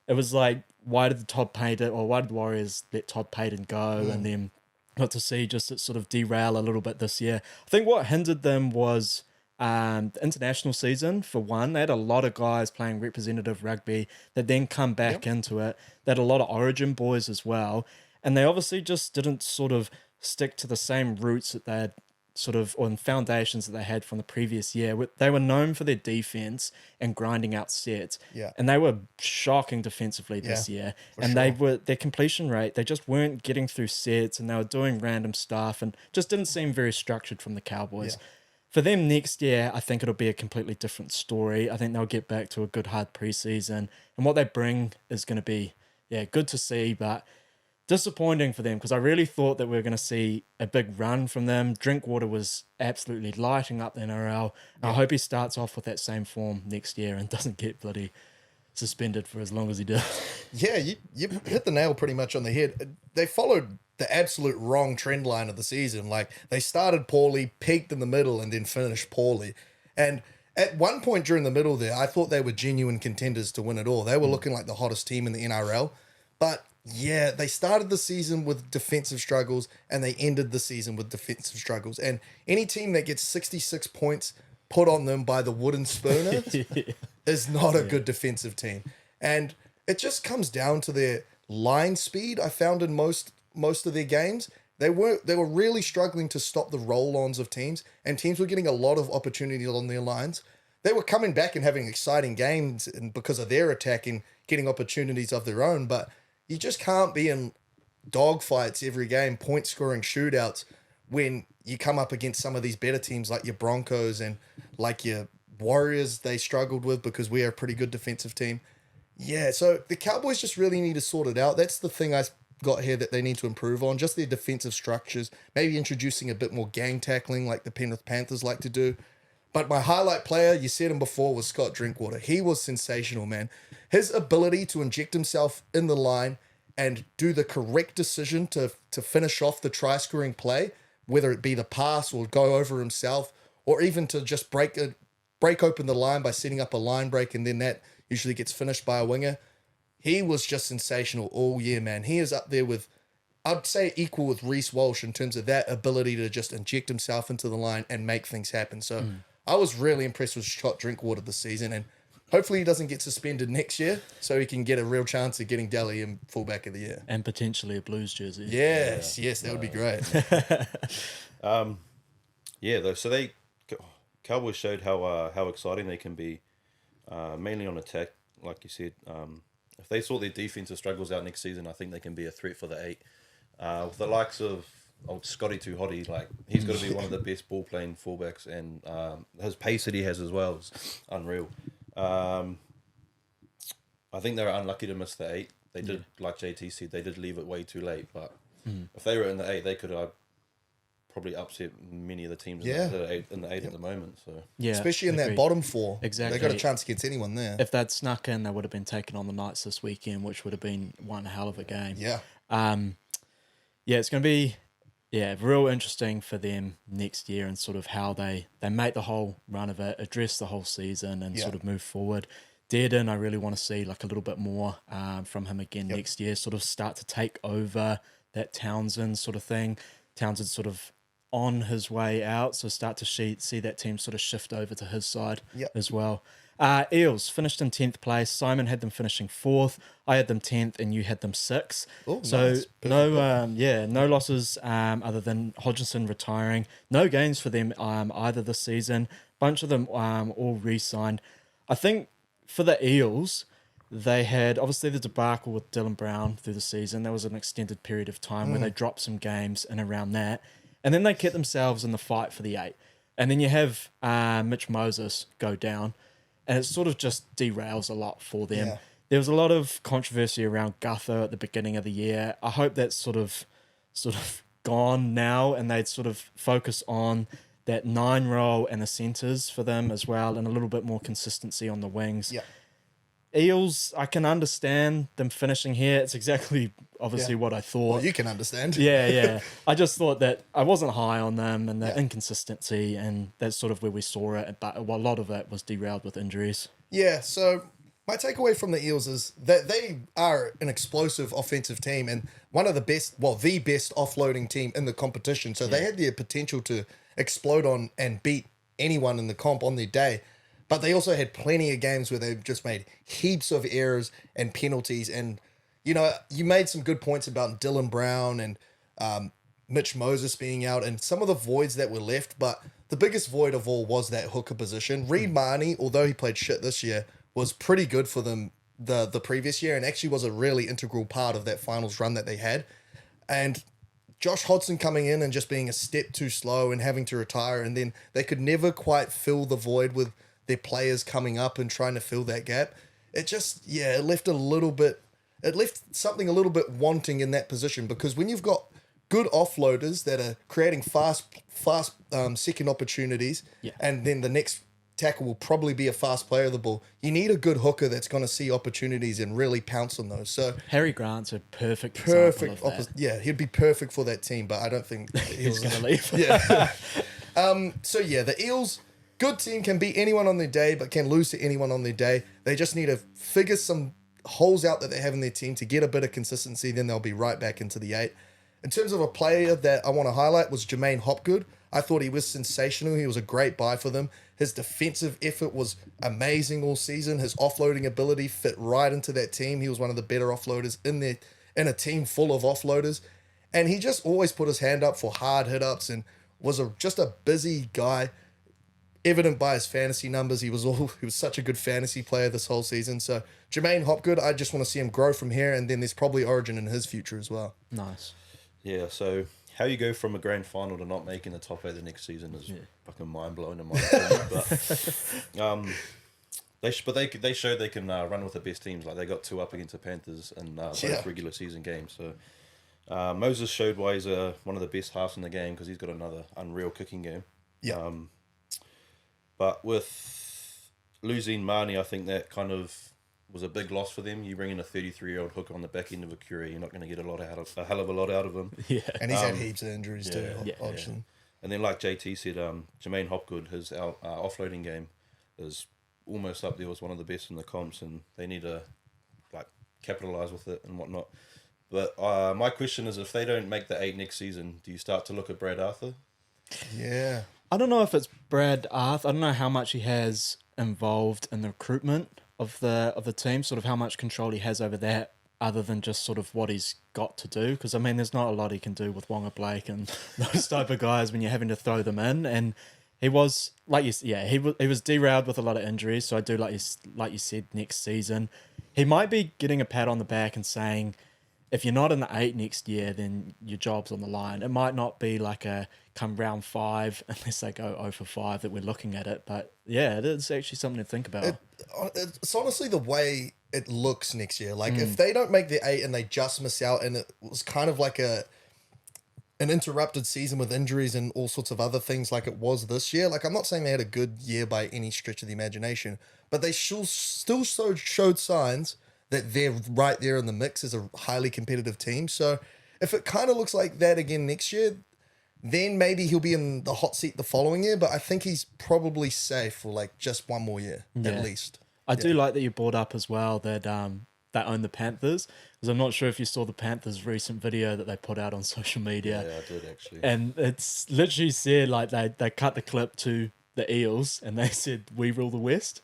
it was like, why did the Warriors let Todd Payton go, and then got to see just it sort of derail a little bit this year. I think what hindered them was the international season, for one. They had a lot of guys playing representative rugby that then come back into it. They had a lot of Origin boys as well. And they obviously just didn't sort of stick to the same roots that they had sort of, on foundations that they had from the previous year. They were known for their defense and grinding out sets. Yeah. And they were shocking defensively this year. And their completion rate, they just weren't getting through sets, and they were doing random stuff and just didn't seem very structured from the Cowboys. Yeah. For them next year, I think it'll be a completely different story. I think they'll get back to a good hard preseason, and what they bring is going to be, good to see, but disappointing for them, because I really thought that we were going to see a big run from them. Drinkwater was absolutely lighting up the NRL. I hope he starts off with that same form next year and doesn't get bloody suspended for as long as he did. Yeah, you hit the nail pretty much on the head. They followed the absolute wrong trend line of the season. Like, they started poorly, peaked in the middle, and then finished poorly. And at one point during the middle there, I thought they were genuine contenders to win it all. They were looking like the hottest team in the NRL. But yeah, they started the season with defensive struggles, and they ended the season with defensive struggles. And any team that gets 66 points put on them by the wooden spooner is not a good defensive team. And it just comes down to their line speed. I found in most of their games, they were really struggling to stop the roll-ons of teams, and teams were getting a lot of opportunities on their lines. They were coming back and having exciting games, and because of their attack and getting opportunities of their own, but you just can't be in dogfights every game, point-scoring shootouts, when you come up against some of these better teams like your Broncos and like your Warriors they struggled with, because we are a pretty good defensive team. Yeah, so the Cowboys just really need to sort it out. That's the thing I got here that they need to improve on, just their defensive structures, maybe introducing a bit more gang tackling like the Penrith Panthers like to do. But my highlight player, you said him before, was Scott Drinkwater. He was sensational, man. His ability to inject himself in the line and do the correct decision to finish off the try-scoring play, whether it be the pass or go over himself, or even to just break open the line by setting up a line break, and then that usually gets finished by a winger. He was just sensational all year, man. He is up there with, I'd say, equal with Reece Walsh in terms of that ability to just inject himself into the line and make things happen. So I was really impressed with Scott Drinkwater this season, and hopefully he doesn't get suspended next year so he can get a real chance of getting Delhi in fullback of the year. And potentially a Blues jersey. Yes, that would be great. So Cowboys showed how exciting they can be, mainly on attack, like you said. If they sort their defensive struggles out next season, I think they can be a threat for the 8. With the likes of old Scotty Too Hotty, like, he's got to be one of the best ball playing fullbacks, and his pace that he has as well is unreal. I think they were unlucky to miss the 8. They did, like JT said, they did leave it way too late. But if they were in the 8, they could have probably upset many of the teams in the 8 at the moment. So especially in that bottom 4. Exactly. They got a chance against anyone there. If they'd snuck in, they would have been taken on the Knights this weekend, which would have been one hell of a game. Yeah. It's going to be real interesting for them next year, and sort of how they make the whole run of it, address the whole season, and sort of move forward. Dearden, I really want to see like a little bit more from him again next year, sort of start to take over that Townsend sort of thing. Townsend sort of on his way out, so start to see that team sort of shift over to his side as well. Eels finished in 10th place. Simon had them finishing 4th. I had them 10th, and you had them 6th. Oh, so nice. no losses other than Hodgson retiring. No gains for them either this season. Bunch of them all re-signed. I think for the Eels, they had obviously the debacle with Dylan Brown through the season. There was an extended period of time where they dropped some games and around that. And then they kept themselves in the fight for the 8. And then you have Mitch Moses go down, and it sort of just derails a lot for them. Yeah. There was a lot of controversy around Gutho at the beginning of the year. I hope that's sort of gone now, and they'd sort of focus on that 9 role and the centres for them as well, and a little bit more consistency on the wings. Yeah. Eels, I can understand them finishing here. It's exactly, obviously, what I thought. Well, you can understand. Yeah. I just thought that I wasn't high on them, and the inconsistency, and that's sort of where we saw it. But a lot of it was derailed with injuries. Yeah, so My takeaway from the Eels is that they are an explosive offensive team and one of the best, well, the best offloading team in the competition. So they had the potential to explode on and beat anyone in the comp on their day. But they also had plenty of games where they've just made heaps of errors and penalties. And, you know, you made some good points about Dylan Brown and Mitch Moses being out and some of the voids that were left. But the biggest void of all was that hooker position. Reid Marnie, although he played shit this year, was pretty good for them the previous year and actually was a really integral part of that finals run that they had. And Josh Hodgson coming in and just being a step too slow and having to retire, and then they could never quite fill the void with their players coming up and trying to fill that gap. It just, it left something a little bit wanting in that position, because when you've got good offloaders that are creating fast second opportunities, and then the next tackle will probably be a fast player of the ball, you need a good hooker that's going to see opportunities and really pounce on those. So Harry Grant's a perfect example of that. Yeah, he'd be perfect for that team, but I don't think he's going to leave. Yeah. So the Eels, good team, can beat anyone on their day, but can lose to anyone on their day. They just need to figure some holes out that they have in their team to get a bit of consistency, then they'll be right back into the 8. In terms of a player that I want to highlight was Jermaine Hopgood. I thought he was sensational. He was a great buy for them. His defensive effort was amazing all season. His offloading ability fit right into that team. He was one of the better offloaders in a team full of offloaders. And he just always put his hand up for hard hit-ups and was just a busy guy, evident by his fantasy numbers. He was such a good fantasy player this whole season. So Jermaine Hopgood, I just want to see him grow from here, and then there's probably Origin in his future as well. Nice. Yeah, so how you go from a grand final to not making the top 8 the next season is fucking mind-blowing in my opinion. But they showed they can run with the best teams. Like, they got 2 up against the Panthers in both regular season games. So Moses showed why he's one of the best halves in the game, because he's got another unreal kicking game. Yeah. But with losing Marnie, I think that kind of was a big loss for them. You bring in a 33-year-old hooker on the back end of a Curry, you're not going to get a hell of a lot out of him. Yeah, and he's had heaps of injuries too. Yeah. And then, like JT said, Jermaine Hopgood, his offloading game is almost up there as one of the best in the comps, and they need to capitalize with it and whatnot. But my question is, if they don't make the 8 next season, do you start to look at Brad Arthur? Yeah. I don't know if it's Brad Arthur. I don't know how much he has involved in the recruitment of the team, sort of how much control he has over that, other than just sort of what he's got to do. Because, I mean, there's not a lot he can do with Wonga Blake and those type of guys when you're having to throw them in. And he was, he was derailed with a lot of injuries. So I do, like you said, next season, he might be getting a pat on the back and saying, if you're not in the 8 next year, then your job's on the line. It might not be like a come round 5, unless they go 0 for 5, that we're looking at it. But yeah, it is actually something to think about. It's honestly the way it looks next year. Like, if they don't make the 8 and they just miss out, and it was kind of like an interrupted season with injuries and all sorts of other things like it was this year. Like, I'm not saying they had a good year by any stretch of the imagination, but they still showed signs that they're right there in the mix as a highly competitive team. So if it kind of looks like that again next year, then maybe he'll be in the hot seat the following year. But I think he's probably safe for just one more year at least. I do like that you brought up as well that they own the Panthers, because I'm not sure if you saw the Panthers' recent video that they put out on social media. Yeah, I did actually. And it's literally said, they cut the clip to the Eels and they said, "We rule the West."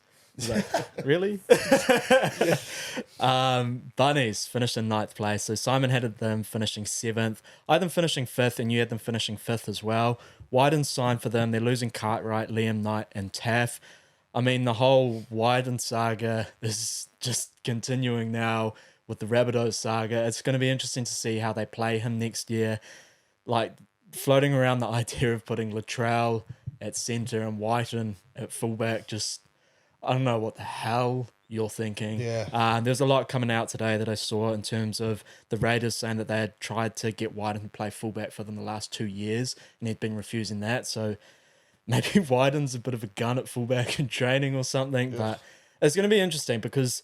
Like, really? Bunnies finished in 9th place. So Simon had them finishing 7th. I had them finishing 5th, and you had them finishing 5th as well. Wyden signed for them. They're losing Cartwright, Liam Knight, and Taff. I mean, the whole Wyden saga is just continuing now with the Rabbitohs saga. It's going to be interesting to see how they play him next year. Floating around the idea of putting Latrell at centre and Wyden at fullback, just, I don't know what the hell you're thinking. Yeah. There's a lot coming out today that I saw in terms of the Raiders saying that they had tried to get Wyden to play fullback for them the last 2 years, and he'd been refusing that. So maybe Wyden's a bit of a gun at fullback in training or something. Yeah. But it's going to be interesting because,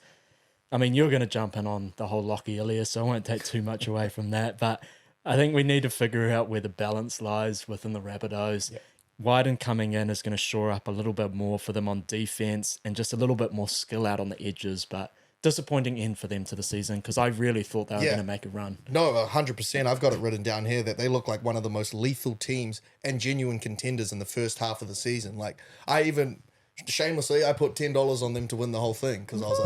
I mean, you're going to jump in on the whole Lockie Ilya, so I won't take too much away from that. But I think we need to figure out where the balance lies within the Rabbitohs. Yeah. Wyden coming in is going to shore up a little bit more for them on defense and just a little bit more skill out on the edges. But disappointing end for them to the season because I really thought they were going to make a run. No, 100%. I've got it written down here that they look like one of the most lethal teams and genuine contenders in the first half of the season. Like, shamelessly, I put $10 on them to win the whole thing because I was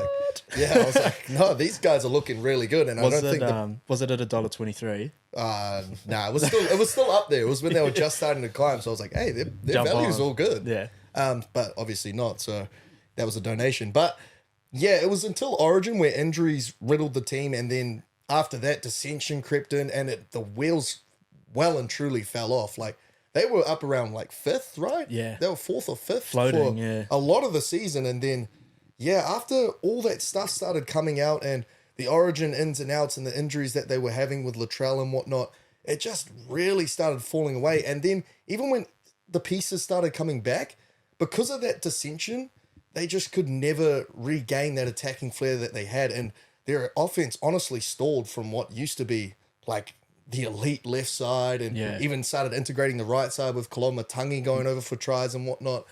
like, no, these guys are looking really good. And was it at $1.23? Nah, it was still up there. It was when they were just starting to climb. So I was like, hey, their value's all good. Yeah. But obviously not. So that was a donation. But yeah, it was until Origin where injuries riddled the team, and then after that, dissension crept in, and the wheels well and truly fell off. Like, they were up around like 5th, right? Yeah. They were 4th or 5th floating, for a lot of the season. And then, after all that stuff started coming out and the Origin ins and outs and the injuries that they were having with Latrell and whatnot, it just really started falling away. And then even when the pieces started coming back, because of that dissension, they just could never regain that attacking flair that they had. And their offense honestly stalled from what used to be like the elite left side, and even started integrating the right side with Kolomatangi going over for tries and whatnot.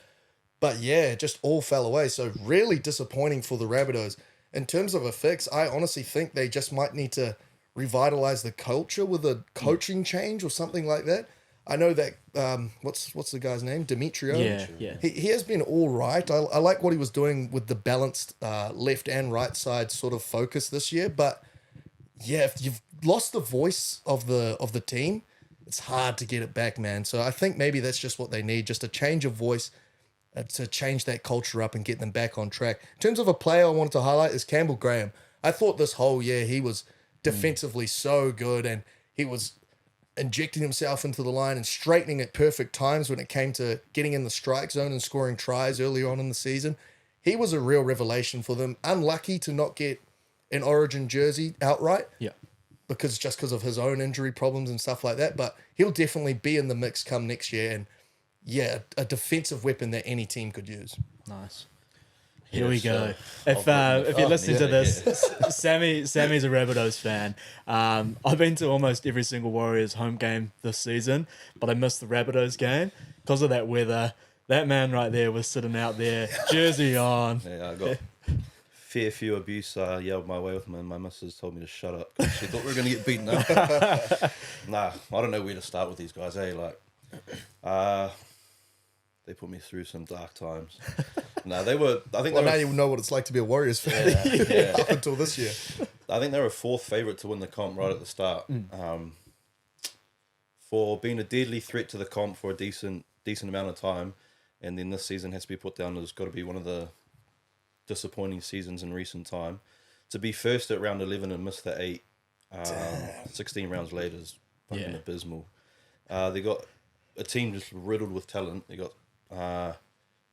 But it just all fell away. So really disappointing for the Rabbitohs. In terms of a fix, I honestly think they just might need to revitalize the culture with a coaching change or something like that. I know that, what's the guy's name? Demetrio? Yeah. He has been all right. I like what he was doing with the balanced left and right side sort of focus this year. But if you've lost the voice of the team, it's hard to get it back, man. So I think maybe that's just what they need, just a change of voice to change that culture up and get them back on track. In terms of a player I wanted to highlight is Campbell Graham. I thought this whole year he was defensively so good, and he was injecting himself into the line and straightening at perfect times when it came to getting in the strike zone and scoring tries early on in the season. He was a real revelation for them. Unlucky to not get an Origin jersey outright. Yeah. Because of his own injury problems and stuff like that. But he'll definitely be in the mix come next year. And a defensive weapon that any team could use. Nice. Here we go. If you're listening to this, Sammy's a Rabbitohs fan. I've been to almost every single Warriors home game this season, but I missed the Rabbitohs game because of that weather. That man right there was sitting out there, jersey on. Yeah, I got fair few abuse yelled my way with me, and my missus told me to shut up because she thought we were going to get beaten up. Nah, I don't know where to start with these guys, they put me through some dark times. No, they were. I think. Well, now you know what it's like to be a Warriors fan. Yeah. Up until this year, I think they were 4th favourite to win the comp right at the start. For being a deadly threat to the comp for a decent amount of time, and then this season has to be put down as got to be one of the disappointing seasons in recent time. To be first at round 11 and miss the 8, 16 rounds later is fucking abysmal. They got a team just riddled with talent. They got.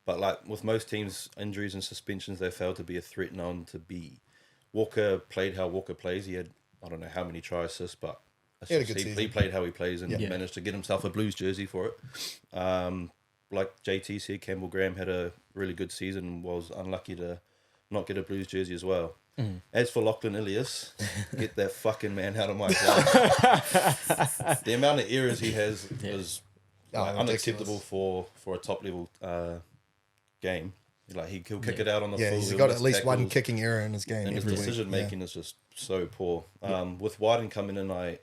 But like with most teams, injuries and suspensions, they failed to be a threat known to be. Walker played how Walker plays. He had, I don't know how many try assists, but he played how he plays and managed to get himself a Blues jersey for it. Like JT said, Campbell Graham had a really good season and was unlucky to not get a Blues jersey as well. As for Lachlan Ilias, get that fucking man out of my class. The amount of errors he has is unacceptable for a top level game. Like he'll kick it out on the full. He's got at least one kicking error in his game. And his decision making is just so poor. With Wyden coming in, I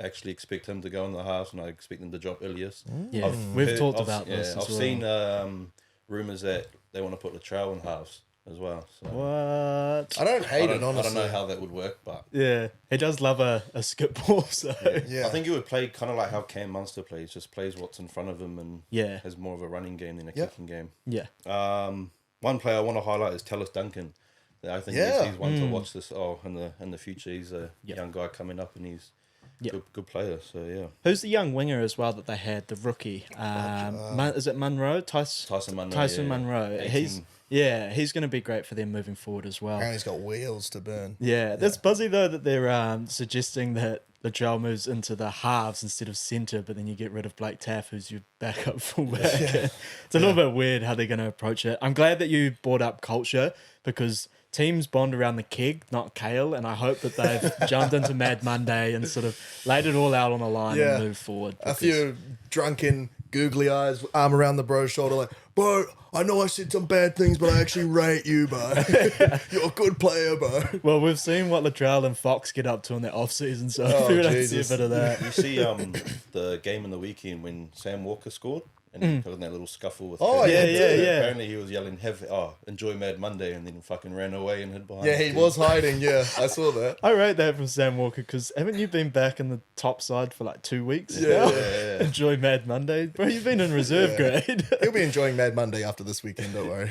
actually expect him to go in the halves, and I expect them to drop Ilias. Yeah, we've talked about this. I've seen rumours that they want to put Latrell in halves as well. So. What? I don't hate it, honestly. I don't know how that would work, but he does love a skip ball. So I think he would play kind of like how Cam Munster plays, just plays what's in front of him and has more of a running game than a kicking game. Yeah. One player I want to highlight is Tallis Duncan. I think he's one to watch this. In the future, he's a young guy coming up, and he's good player. So who's the young winger as well that they had? The rookie, is it Munro? Tyson Munro. Tyson Munro. He's going to be great for them moving forward as well. And he's got wheels to burn. Yeah, that's buzzy though that they're suggesting that Latrell moves into the halves instead of centre, but then you get rid of Blake Taff, who's your backup fullback. It's a little bit weird how they're going to approach it. I'm glad that you brought up culture because teams bond around the keg, not kale, and I hope that they've jumped into Mad Monday and sort of laid it all out on the line and moved forward. A few drunken googly eyes, arm around the bro's shoulder, like, bro, I know I said some bad things, but I actually rate you, bro. You're a good player, bro. Well, we've seen what Latrell and Fox get up to in their off season, so Oh, we would see a Jesus. bit of that. You see the game in the weekend when Sam Walker scored and he got in that little scuffle with Oh, Kurt. yeah, yeah. Apparently he was yelling, enjoy Mad Monday, and then fucking ran away and hid behind Yeah, the he team. was hiding. Yeah, I saw that. I rate that from Sam Walker because haven't you been back in the top side for like 2 weeks? Yeah, now? yeah. Enjoy Mad Monday, bro. You've been in reserve grade. He'll be enjoying Mad Monday after this weekend, don't worry.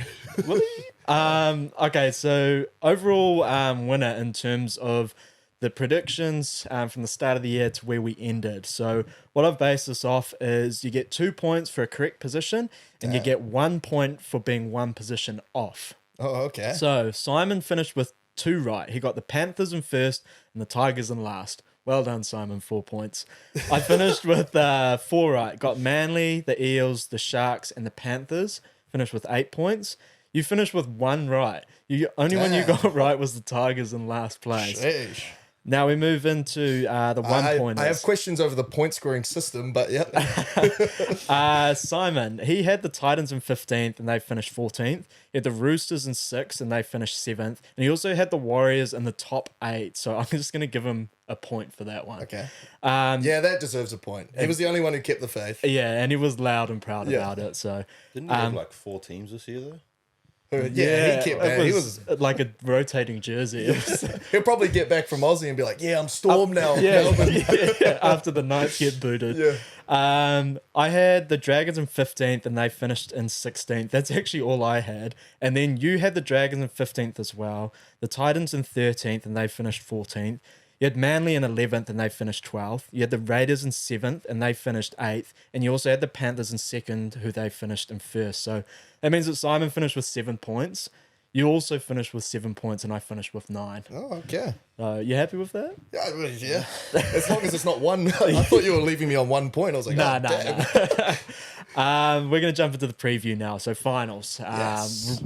Okay, so overall winner in terms of the predictions from the start of the year to where we ended. So what I've based this off is you get 2 points for a correct position and you get 1 point for being one position off. Oh, okay. So Simon finished with 2 right. He got the Panthers in first and the Tigers in last. Well done, Simon, 4 points. I finished with 4 right. Got Manly, the Eels, the Sharks, and the Panthers. Finished with 8 points. You finished with 1 right. You only one you got right was the Tigers in last place. Sheesh. Now we move into the 1 pointers. I have questions over the point scoring system, but yeah. Simon, he had the Titans in 15th and they finished 14th. He had the Roosters in 6th and they finished 7th. And he also had the Warriors in the top 8. So I'm just going to give him a point for that one. Okay. Yeah, that deserves a point. He was the only one who kept the faith. Yeah, and he was loud and proud about it. So Didn't he have like 4 teams this year though? Yeah, he kept that. He was. like a rotating jersey. He'll probably get back from Aussie and be like, "Yeah, I'm Storm now." Yeah, Melbourne. yeah, after the Knights get booted. Yeah. I had the Dragons in 15th and they finished in 16th. That's actually all I had. And then you had the Dragons in 15th as well. The Titans in 13th and they finished 14th. You had Manly in 11th and they finished 12th. You had the Raiders in 7th and they finished 8th. And you also had the Panthers in 2nd, who they finished in 1st. So that means that Simon finished with 7 points. You also finished with 7 points and I finished with 9. Oh, okay. You happy with that? Yeah. As long as it's not one. I thought you were leaving me on 1 point. I was like, Nah. damn. We're going to jump into the preview now. So finals. Yes.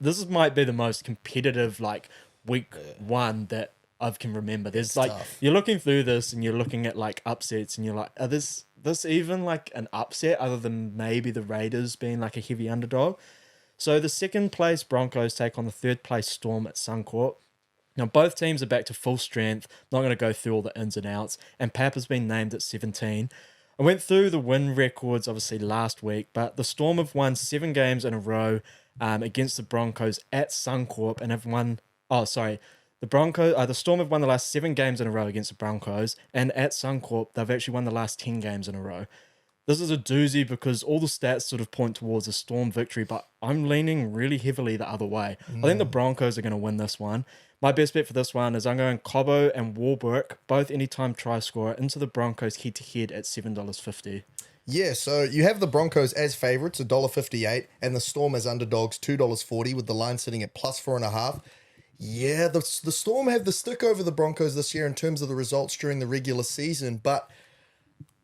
This might be the most competitive like week one that I can remember. There's like tough. you're looking through this and you're looking at like upsets and you're like, are this even like an upset other than maybe the Raiders being like a heavy underdog? So the 2nd place Broncos take on the 3rd place Storm at Suncorp. Now both teams are back to full strength. Not going to go through all the ins and outs. And Pap has been named at 17. I went through the win records obviously last week, but the Storm have won 7 games in a row against the Broncos at Suncorp and have won. The Storm have won the last 7 games in a row against the Broncos, and at Suncorp, they've actually won the last 10 games in a row. This is a doozy because all the stats sort of point towards a Storm victory, but I'm leaning really heavily the other way. I think the Broncos are going to win this one. My best bet for this one is I'm going Cobbo and Warburg, both anytime try scorer, into the Broncos head-to-head at $7.50. Yeah, so you have the Broncos as favourites, $1.58, and the Storm as underdogs, $2.40, with the line sitting at plus 4.5. Yeah, the Storm have the stick over the Broncos this year in terms of the results during the regular season, but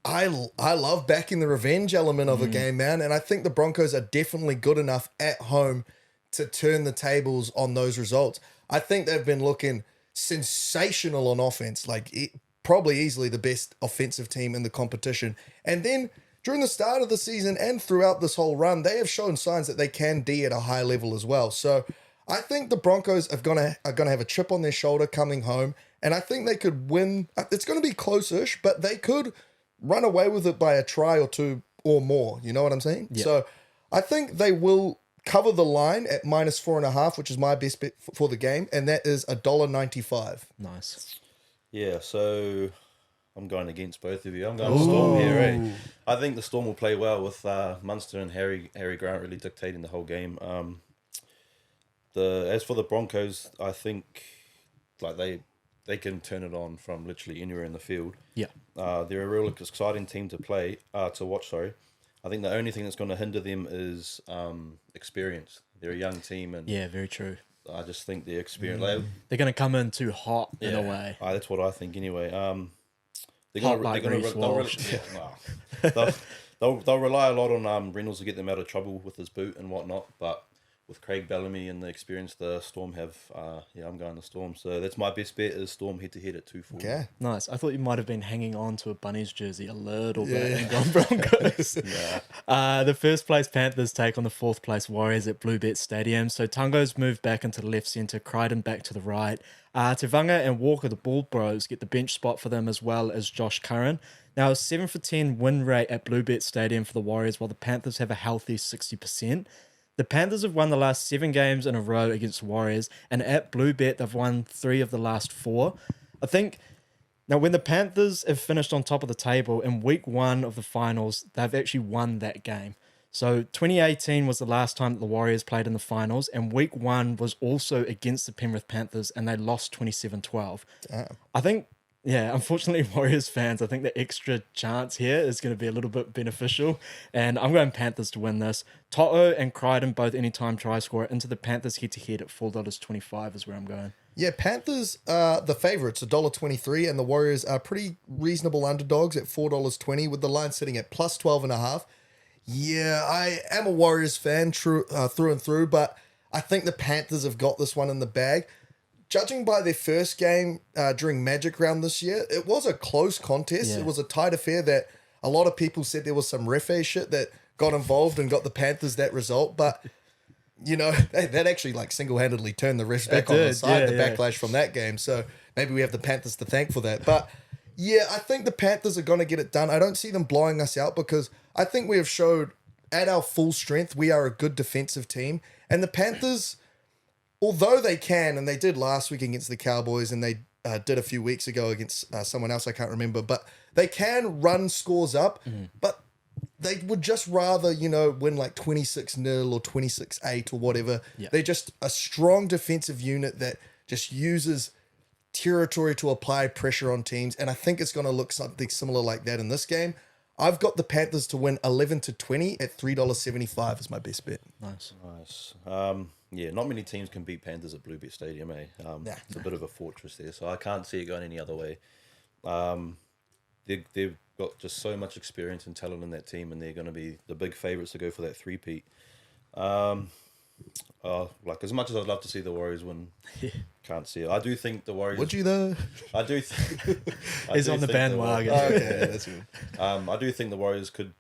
I love backing the revenge element of a game, man, and I think the Broncos are definitely good enough at home to turn the tables on those results. I think they've been looking sensational on offense, probably easily the best offensive team in the competition. And then during the start of the season and throughout this whole run, they have shown signs that they can D at a high level as well. So I think the Broncos are gonna have a chip on their shoulder coming home, and I think they could win. It's going to be close-ish, but they could run away with it by a try or two or more. You know what I'm saying? Yeah. So I think they will cover the line at minus 4.5, which is my best bet for the game, and that is $1.95. Nice. Yeah, so I'm going against both of you. I'm going Storm here, eh? I think the Storm will play well with Munster and Harry Grant really dictating the whole game. As for the Broncos, I think they can turn it on from literally anywhere in the field. Yeah. They're a real exciting team to watch. I think the only thing that's going to hinder them is experience. They're a young team, and Yeah, very true. I just think the experience. They're going to come in too hot in a way. That's what I think anyway. They're Hot going like to Reece Walsh. they'll rely a lot on Reynolds to get them out of trouble with his boot and whatnot. But with Craig Bellamy and the experience the Storm have, I'm going the Storm. So that's my best bet is Storm head-to-head at 2-4. Okay. Nice. I thought you might have been hanging on to a Bunnies jersey a little bit and gone Broncos. The first place Panthers take on the fourth place Warriors at Bluebet Stadium. So Tungo's moved back into the left centre, Crichton back to the right. Tevanga and Walker, the Ball Bros, get the bench spot for them as well as Josh Curran. Now, a 7 for 10 win rate at Bluebet Stadium for the Warriors, while the Panthers have a healthy 60%. The Panthers have won the last 7 games in a row against the Warriors, and at Bluebet, they've won 3 of the last 4. I think, now when the Panthers have finished on top of the table in week 1 of the finals, they've actually won that game. So 2018 was the last time that the Warriors played in the finals, and week 1 was also against the Penrith Panthers, and they lost 27-12. I think, unfortunately, Warriors fans, I think the extra chance here is going to be a little bit beneficial, and I'm going Panthers to win this. To'o and Crichton, both anytime try scorer, into the Panthers head-to-head at $4.25 is where I'm going. Yeah, Panthers are the favourites, $1.23, and the Warriors are pretty reasonable underdogs at $4.20, with the line sitting at plus 12.5. Yeah, I am a Warriors fan through and through, but I think the Panthers have got this one in the bag. Judging by their first game during Magic Round this year, it was a close contest. Yeah. It was a tight affair that a lot of people said there was some referee shit that got involved and got the Panthers that result. But, that actually single-handedly turned the refs back on their side, backlash from that game. So maybe we have the Panthers to thank for that. But, yeah, I think the Panthers are going to get it done. I don't see them blowing us out because I think we have showed at our full strength we are a good defensive team. And the Panthers, although they can, and they did last week against the Cowboys, and they did a few weeks ago against someone else I can't remember, but they can run scores up, but they would just rather, win 26-0 or 26-8 or whatever. Yeah. They're just a strong defensive unit that just uses territory to apply pressure on teams, and I think it's going to look something similar like that in this game. I've got the Panthers to win 11-20 at $3.75 is my best bet. Nice. Not many teams can beat Panthers at Bluebet Stadium, eh? It's a bit of a fortress there, so I can't see it going any other way. They've got just so much experience and talent in that team, and they're going to be the big favourites to go for that three-peat. As much as I'd love to see the Warriors win, can't see it. I do think the Warriors... Would you though? I do. He's on the bandwagon. Okay, that's good. I do think the Warriors could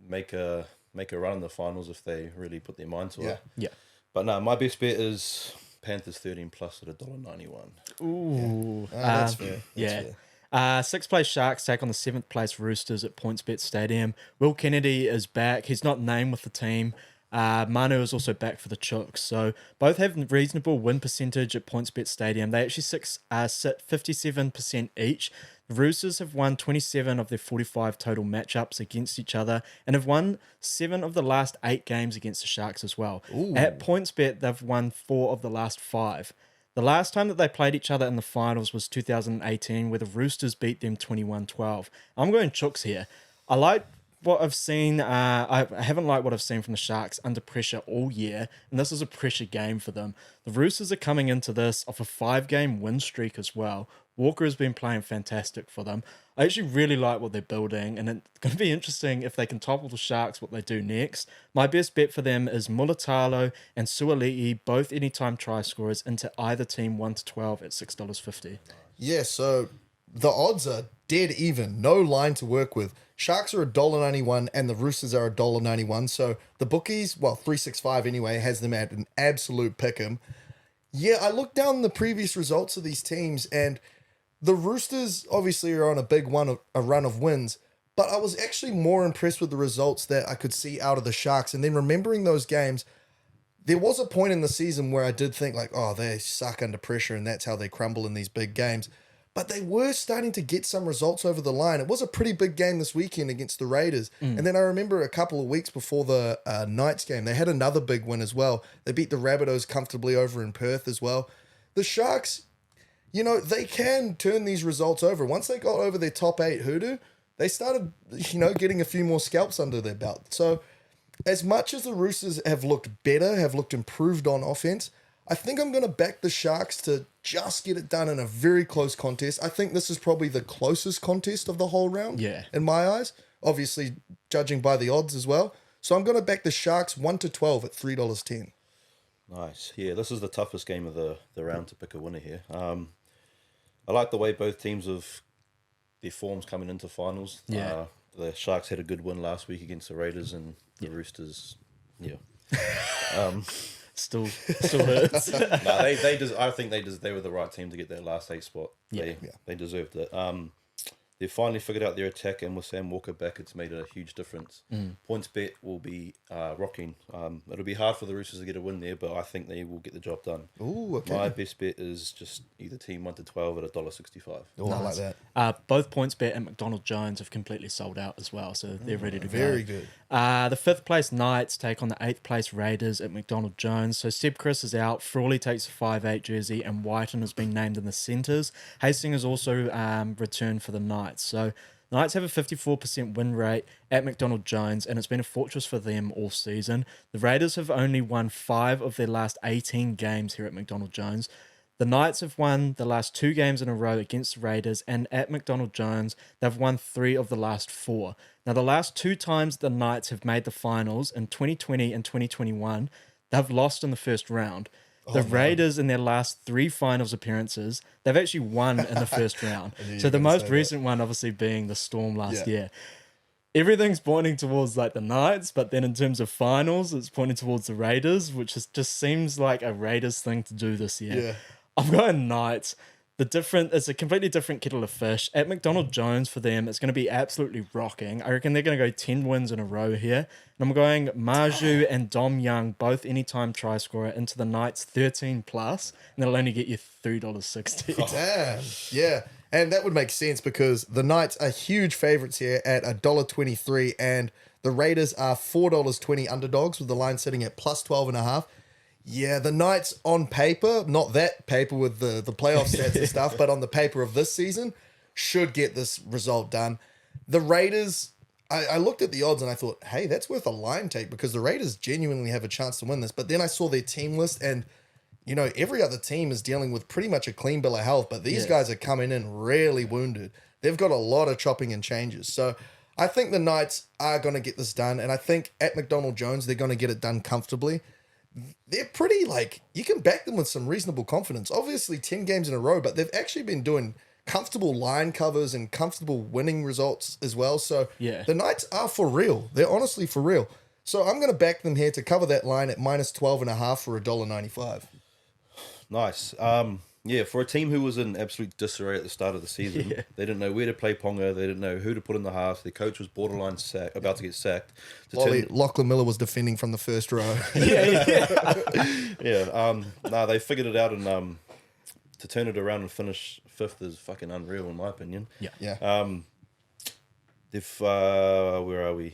make a run in the finals if they really put their mind to it. Yeah. But no, my best bet is Panthers 13 plus at $1.91. Ooh. That's fair. Yeah. Sixth place Sharks take on the 7th place Roosters at PointsBet Stadium. Will Kennedy is back. He's not named with the team. Manu is also back for the Chooks. So both have reasonable win percentage at PointsBet Stadium. They actually sit 57% each. The Roosters have won 27 of their 45 total matchups against each other and have won 7 of the last 8 games against the Sharks as well. Ooh. At PointsBet, they've won 4 of the last 5. The last time that they played each other in the finals was 2018, where the Roosters beat them 21-12. I'm going Chooks here. I like what I've seen. I haven't liked what I've seen from the Sharks under pressure all year, and this is a pressure game for them. The Roosters are coming into this off a 5-game win streak as well. Walker has been playing fantastic for them. I actually really like what they're building, and it's going to be interesting if they can topple the Sharks, what they do next. My best bet for them is Mulatalo and Suali'i, both anytime try scorers, into either team 1-12 at $6.50. Yeah, so the odds are dead even. No line to work with. Sharks are $1.91 and the Roosters are $1.91. So the bookies, 365 anyway, has them at an absolute pick'em. Yeah, I looked down the previous results of these teams, and the Roosters obviously are on a run of wins, but I was actually more impressed with the results that I could see out of the Sharks. And then remembering those games, there was a point in the season where I did think they suck under pressure and that's how they crumble in these big games. But they were starting to get some results over the line. It was a pretty big game this weekend against the Raiders. And then I remember a couple of weeks before the Knights game, they had another big win as well. They beat the Rabbitohs comfortably over in Perth as well. The Sharks, they can turn these results over. Once they got over their top 8 hoodoo, they started, getting a few more scalps under their belt. So as much as the Roosters have looked better, have looked improved on offense, I think I'm going to back the Sharks to just get it done in a very close contest. I think this is probably the closest contest of the whole round, in my eyes. Obviously, judging by the odds as well. So I'm going to back the Sharks 1-12 at $3.10. Nice. Yeah, this is the toughest game of the round to pick a winner here. I like the way both teams have their forms coming into finals. Yeah. The Sharks had a good win last week against the Raiders, and the Roosters, yeah. Still hurts. No, I think they were the right team to get that last 8 spot. They deserved it. They've finally figured out their attack, and with Sam Walker back, it's made a huge difference. Points bet will be rocking. It'll be hard for the Roosters to get a win there, but I think they will get the job done. Ooh, okay. My best bet is just either team 1 to 12 at $1.65. Oh, I like that. Both points bet and McDonald Jones have completely sold out as well, so they're ready to go. Very good. The 5th place Knights take on the 8th place Raiders at McDonald Jones. So Seb Chris is out. Frawley takes a 5'8" jersey, and Whiten has been named in the centres. Hastings has also returned for the Knights. So Knights have a 54% win rate at McDonald Jones, and it's been a fortress for them all season. The Raiders have only won 5 of their last 18 games here at McDonald Jones. The Knights have won the last 2 games in a row against the Raiders, and at McDonald Jones, they've won 3 of the last 4. Now, the last 2 times the Knights have made the finals, in 2020 and 2021, they've lost in the first round. The Raiders, in their last 3 finals appearances, they've actually won in the first round. So the most recent one, obviously, being the Storm last year. Everything's pointing towards like the Knights, but then in terms of finals, it's pointing towards the Raiders, which just seems like a Raiders thing to do this year. Yeah. I'm going Knights. It's a completely different kettle of fish. At McDonald Jones for them, it's going to be absolutely rocking. I reckon they're going to go 10 wins in a row here. And I'm going Marju and Dom Young, both anytime try scorer, into the Knights 13+, and it'll only get you $3.60. Damn. Yeah. And that would make sense because the Knights are huge favourites here at $1.23, and the Raiders are $4.20 underdogs, with the line sitting at plus 12.5. Yeah, the Knights on paper, not that paper with the playoff stats and stuff, but on the paper of this season, should get this result done. The Raiders, I looked at the odds and I thought, hey, that's worth a line take because the Raiders genuinely have a chance to win this. But then I saw their team list and, you know, every other team is dealing with pretty much a clean bill of health, but these guys are coming in really wounded. They've got a lot of chopping and changes. So I think the Knights are going to get this done. And I think at McDonald Jones, they're going to get it done comfortably. They're pretty, you can back them with some reasonable confidence. Obviously, 10 games in a row, but they've actually been doing comfortable line covers and comfortable winning results as well. So the Knights are for real. They're honestly for real. So I'm going to back them here to cover that line at minus 12.5 for $1.95. Nice. Yeah, for a team who was in absolute disarray at the start of the season, they didn't know where to play Ponga, they didn't know who to put in the halves, their coach was borderline about to get sacked. Lachlan Miller was defending from the first row. They figured it out, and to turn it around and finish 5th is fucking unreal in my opinion. Where are we?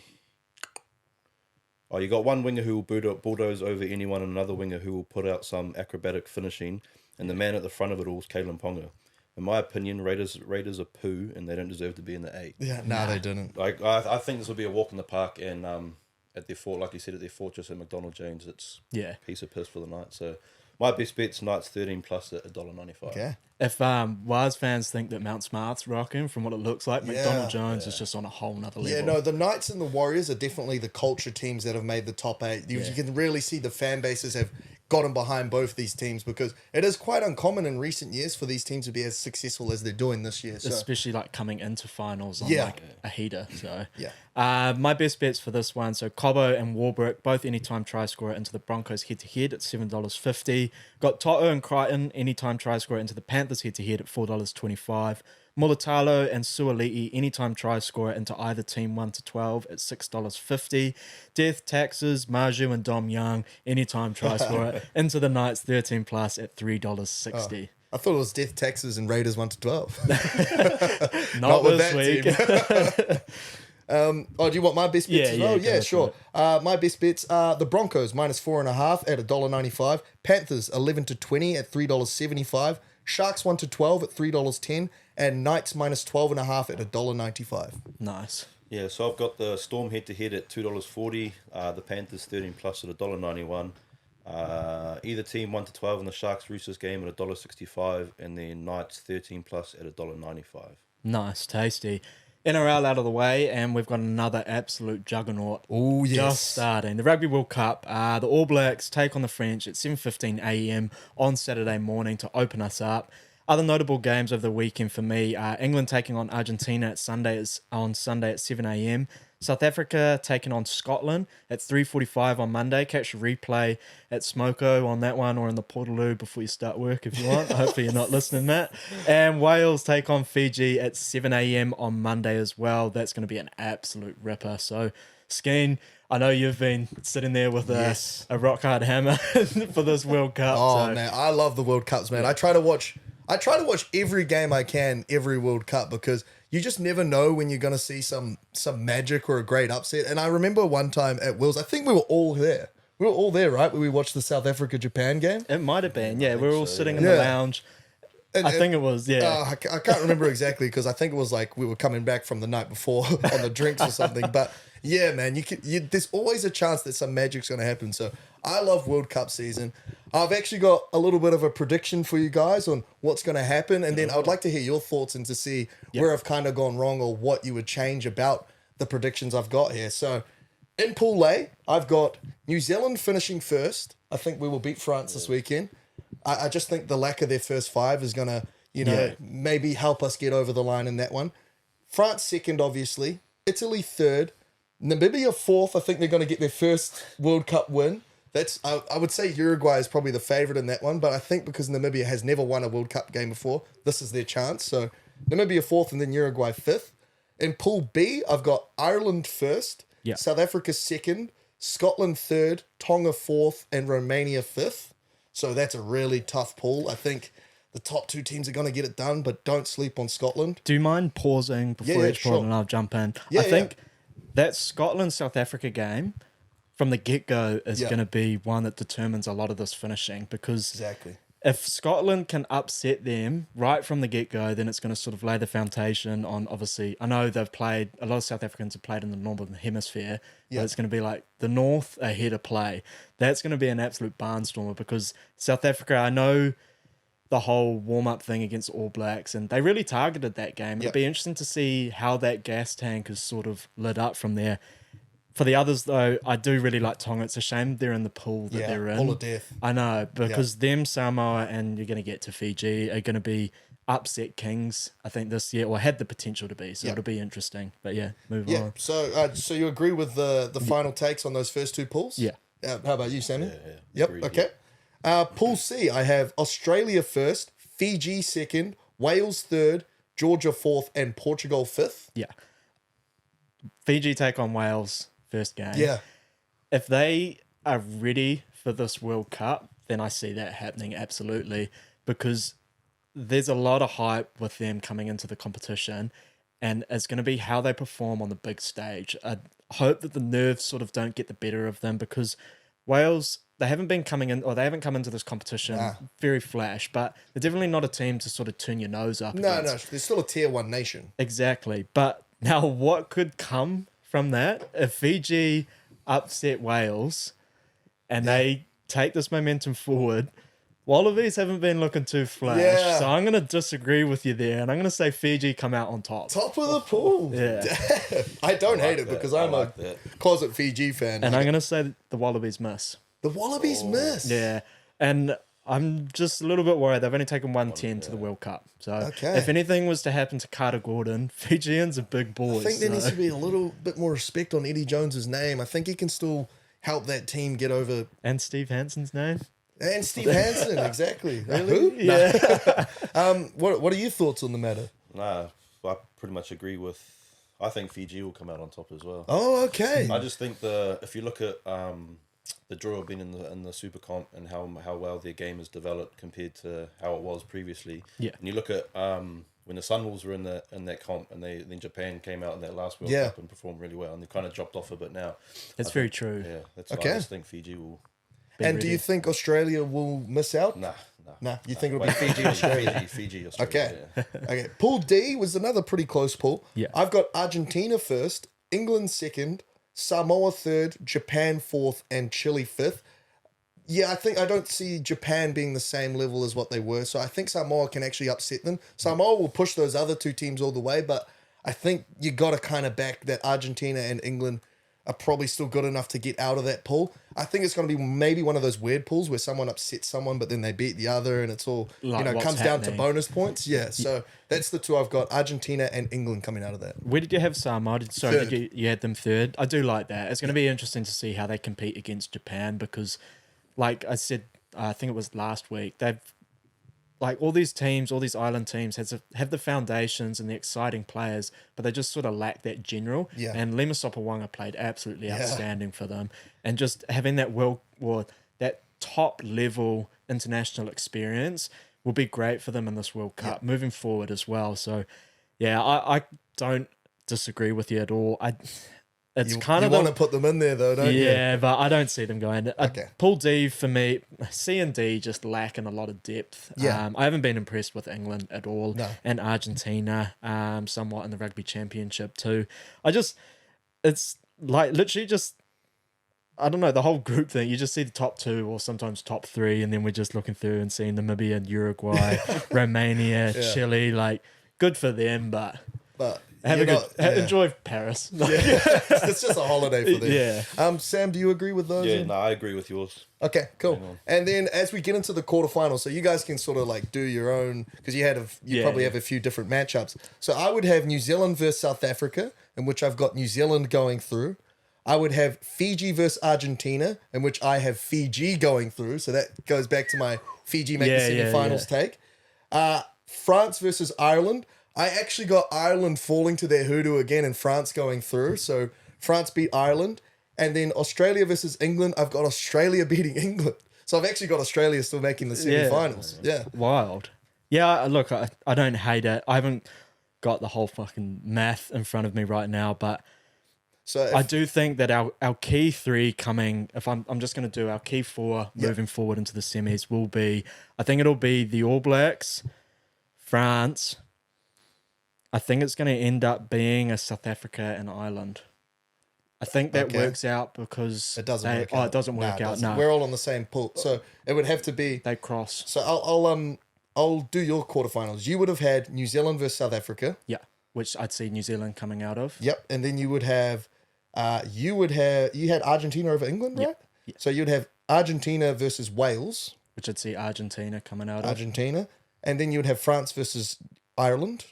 Oh, you got one winger who will bulldoze over anyone and another winger who will put out some acrobatic finishing. And the man at the front of it all is Kalen Ponga. In my opinion, Raiders are poo, and they don't deserve to be in the 8. Yeah, no, they didn't. I think this will be a walk in the park, and at their fort, like you said, at their fortress at McDonald Jones, it's a piece of piss for the Knights. So my best bet's Knights 13+ at $1.95. Okay. If Waz fans think that Mount Smart's rocking from what it looks like, McDonald Jones is just on a whole nother level. Yeah, no, the Knights and the Warriors are definitely the culture teams that have made the top 8. You can really see the fan bases have gotten behind both these teams because it is quite uncommon in recent years for these teams to be as successful as they're doing this year. So. Especially coming into finals on a heater. So my best bets for this one. So Cobbo and Warbrick, both anytime try scorer into the Broncos head-to-head at $7.50. Got To'o and Crichton, anytime try scorer into the Panthers head-to-head at $4.25. Mulatalo and Suali'i, anytime try scorer into either team 1 to 12 at $6.50. Death Taxes, Marju and Dom Young, anytime try scorer into the Knights 13+ at $3.60. I thought it was Death Taxes and Raiders 1 to 12. Not this week. Do you want my best bets as well? Yeah, sure. My best bets are the Broncos minus 4.5 at $1.95. Panthers 11 to 20 at $3.75. Sharks 1 to 12 at $3.10. And Knights minus 12.5 at $1.95. Nice. Yeah, so I've got the Storm head-to-head at $2.40. The Panthers 13+ at $1.91. Either team 1 to 12 in the Sharks Roosters game at $1.65. And then Knights 13+ at $1.95. Nice, tasty. NRL out of the way, and we've got another absolute juggernaut. Oh, yes. Just starting. The Rugby World Cup. The All Blacks take on the French at 7:15 a.m. on Saturday morning to open us up. Other notable games of the weekend for me are England taking on Argentina on Sunday at 7 a.m. South Africa taking on Scotland at 3:45 on Monday. Catch a replay at Smoko on that one, or in the Portaloo before you start work if you want. Hopefully you're not listening, Matt. And Wales take on Fiji at 7 a.m. on Monday as well. That's going to be an absolute ripper. So, Skeen, I know you've been sitting there with a rock hard hammer for this World Cup. Oh, man, I love the World Cups, man. I try to watch every game I can every World Cup because you just never know when you're going to see some magic or a great upset. And I remember one time at Will's, I think we were all there. We were all there, right? When we watched the South Africa-Japan game. It might have been, yeah. We were all sitting in the lounge. I think it was, yeah. I can't remember exactly because I think it was like we were coming back from the night before on the drinks or something. But yeah, man, there's always a chance that some magic's going to happen. So I love World Cup season. I've actually got a little bit of a prediction for you guys on what's going to happen. And then I would like to hear your thoughts and to see where I've kind of gone wrong or what you would change about the predictions I've got here. So in Pool A, I've got New Zealand finishing first. I think we will beat France this weekend. I just think the lack of their first five is going to, maybe help us get over the line in that one. France second, obviously. Italy third. Namibia fourth. I think they're going to get their first World Cup win. I would say Uruguay is probably the favourite in that one, but I think because Namibia has never won a World Cup game before, this is their chance. So Namibia fourth and then Uruguay fifth. In Pool B, I've got Ireland first, South Africa second, Scotland third, Tonga fourth, and Romania fifth. So that's a really tough pool. I think the top two teams are going to get it done, but don't sleep on Scotland. Do you mind pausing before each pool and I'll jump in? I think that Scotland-South Africa game from the get-go is going to be one that determines a lot of this finishing because if Scotland can upset them right from the get-go, then it's going to sort of lay the foundation on, obviously, I know they've played, a lot of South Africans have played in the Northern Hemisphere, but it's going to be like the North ahead of play. That's going to be an absolute barnstormer because South Africa, I know the whole warm-up thing against All Blacks, and they really targeted that game. It'd be interesting to see how that gas tank is sort of lit up from there. For the others, though, I do really like Tonga. It's a shame they're in the pool that they're in. Pool of death. I know, because them, Samoa, and you're going to get to Fiji, are going to be upset kings, I think, this year, or had the potential to be. So it'll be interesting. But move on. So you agree with the final takes on those first two pools? Yeah. How about you, Sammy? Yep. Agreed, okay. Pool C, I have Australia first, Fiji second, Wales third, Georgia fourth, and Portugal fifth. Yeah. Fiji take on Wales first game. Yeah. If they are ready for this World Cup, then I see that happening absolutely because there's a lot of hype with them coming into the competition and it's going to be how they perform on the big stage. I hope that the nerves sort of don't get the better of them because Wales, they haven't come into this competition very flash, but they're definitely not a team to sort of turn your nose up against. No, they're still a tier 1 nation. Exactly. But now what could come from that if Fiji upset Wales and they take this momentum forward? Wallabies haven't been looking too flash, so I'm going to disagree with you there, and I'm going to say Fiji come out on top. Top of the pool. Yeah. I don't hate it because I'm a closet Fiji fan. And I'm going to say the Wallabies miss. The Wallabies miss? Yeah, and I'm just a little bit worried. They've only taken 110 to the World Cup. So if anything was to happen to Carter Gordon, Fijians are big boys. I think there needs to be a little bit more respect on Eddie Jones's name. I think he can still help that team get over. And Steve Hansen's name? And Steve Hansen, exactly. Really? Who? Yeah. What are your thoughts on the matter? Nah, I pretty much agree with. I think Fiji will come out on top as well. Oh, okay. I just think if you look at the draw being in the Super Comp and how well their game has developed compared to how it was previously. Yeah. And you look at when the Sunwolves were in that comp and then Japan came out in that last World Cup and performed really well and they've kind of dropped off a bit now. That's very true. Yeah, that's okay. I just think Fiji will. And do you think Australia will miss out? Nah. You think it'll be Fiji, Australia? Fiji, Australia. Okay. Yeah. Okay. Pool D was another pretty close pool. Yeah. I've got Argentina first, England second, Samoa third, Japan fourth, and Chile fifth. Yeah, I don't see Japan being the same level as what they were. So I think Samoa can actually upset them. Samoa will push those other two teams all the way, but I think you got to kind of back that Argentina and England are probably still good enough to get out of that pool. I think it's going to be maybe one of those weird pools where someone upsets someone, but then they beat the other, and it's all, Like what's comes down to happening. bonus points. Yeah, so that's the two I've got, Argentina and England coming out of that. Where did you have Samoa? Third. You had them third. I do like that. It's going to be interesting to see how they compete against Japan because, like I said, I think it was last week, they've like all these teams, all these island teams have the foundations and the exciting players, but they just sort of lack that general. Yeah. And Lima Sopawanga played absolutely outstanding for them. And just having that that top level international experience will be great for them in this World Cup moving forward as well. So, yeah, I don't disagree with you at all. It's kind of you want to put them in there though, don't you? Yeah, but I don't see them going. Okay. Pool D for me, C and D just lacking a lot of depth. Yeah. I haven't been impressed with England at all, No. and Argentina, somewhat in the Rugby Championship too. It's like literally just, I don't know, the whole group thing. You just see the top two or sometimes top three, and then we're just looking through and seeing Namibia, Uruguay, Romania, Chile. Like, good for them, but enjoy Paris. It's just a holiday for them. Yeah. Sam, do you agree with those? Yeah, no, I agree with yours. Okay, cool. And then as we get into the quarterfinals, so you guys can sort of like do your own, because you probably have a few different matchups. So I would have New Zealand versus South Africa, in which I've got New Zealand going through. I would have Fiji versus Argentina, in which I have Fiji going through. So that goes back to my Fiji make the semi-finals take. France versus Ireland. I actually got Ireland falling to their hoodoo again and France going through. So France beat Ireland. And then Australia versus England. I've got Australia beating England. So I've actually got Australia still making the semi-finals. Yeah. Wild. Yeah, look, I don't hate it. I haven't got the whole fucking math in front of me right now, but So I do think that our key three coming, if I'm just going to do our key four moving forward into the semis will be, I think it'll be the All Blacks, France. I think it's going to end up being a South Africa and Ireland. I think that works out because it doesn't work out. Oh, it doesn't work out. No, We're all on the same pool. So it would have to be. they cross. So I'll do your quarterfinals. You would have had New Zealand versus South Africa. Yeah, which I'd see New Zealand coming out of. Yep. And then you would have you had Argentina over England, right? Yep. So you'd have Argentina versus Wales. Which I'd see Argentina coming out of. Argentina. And then you'd have France versus Ireland.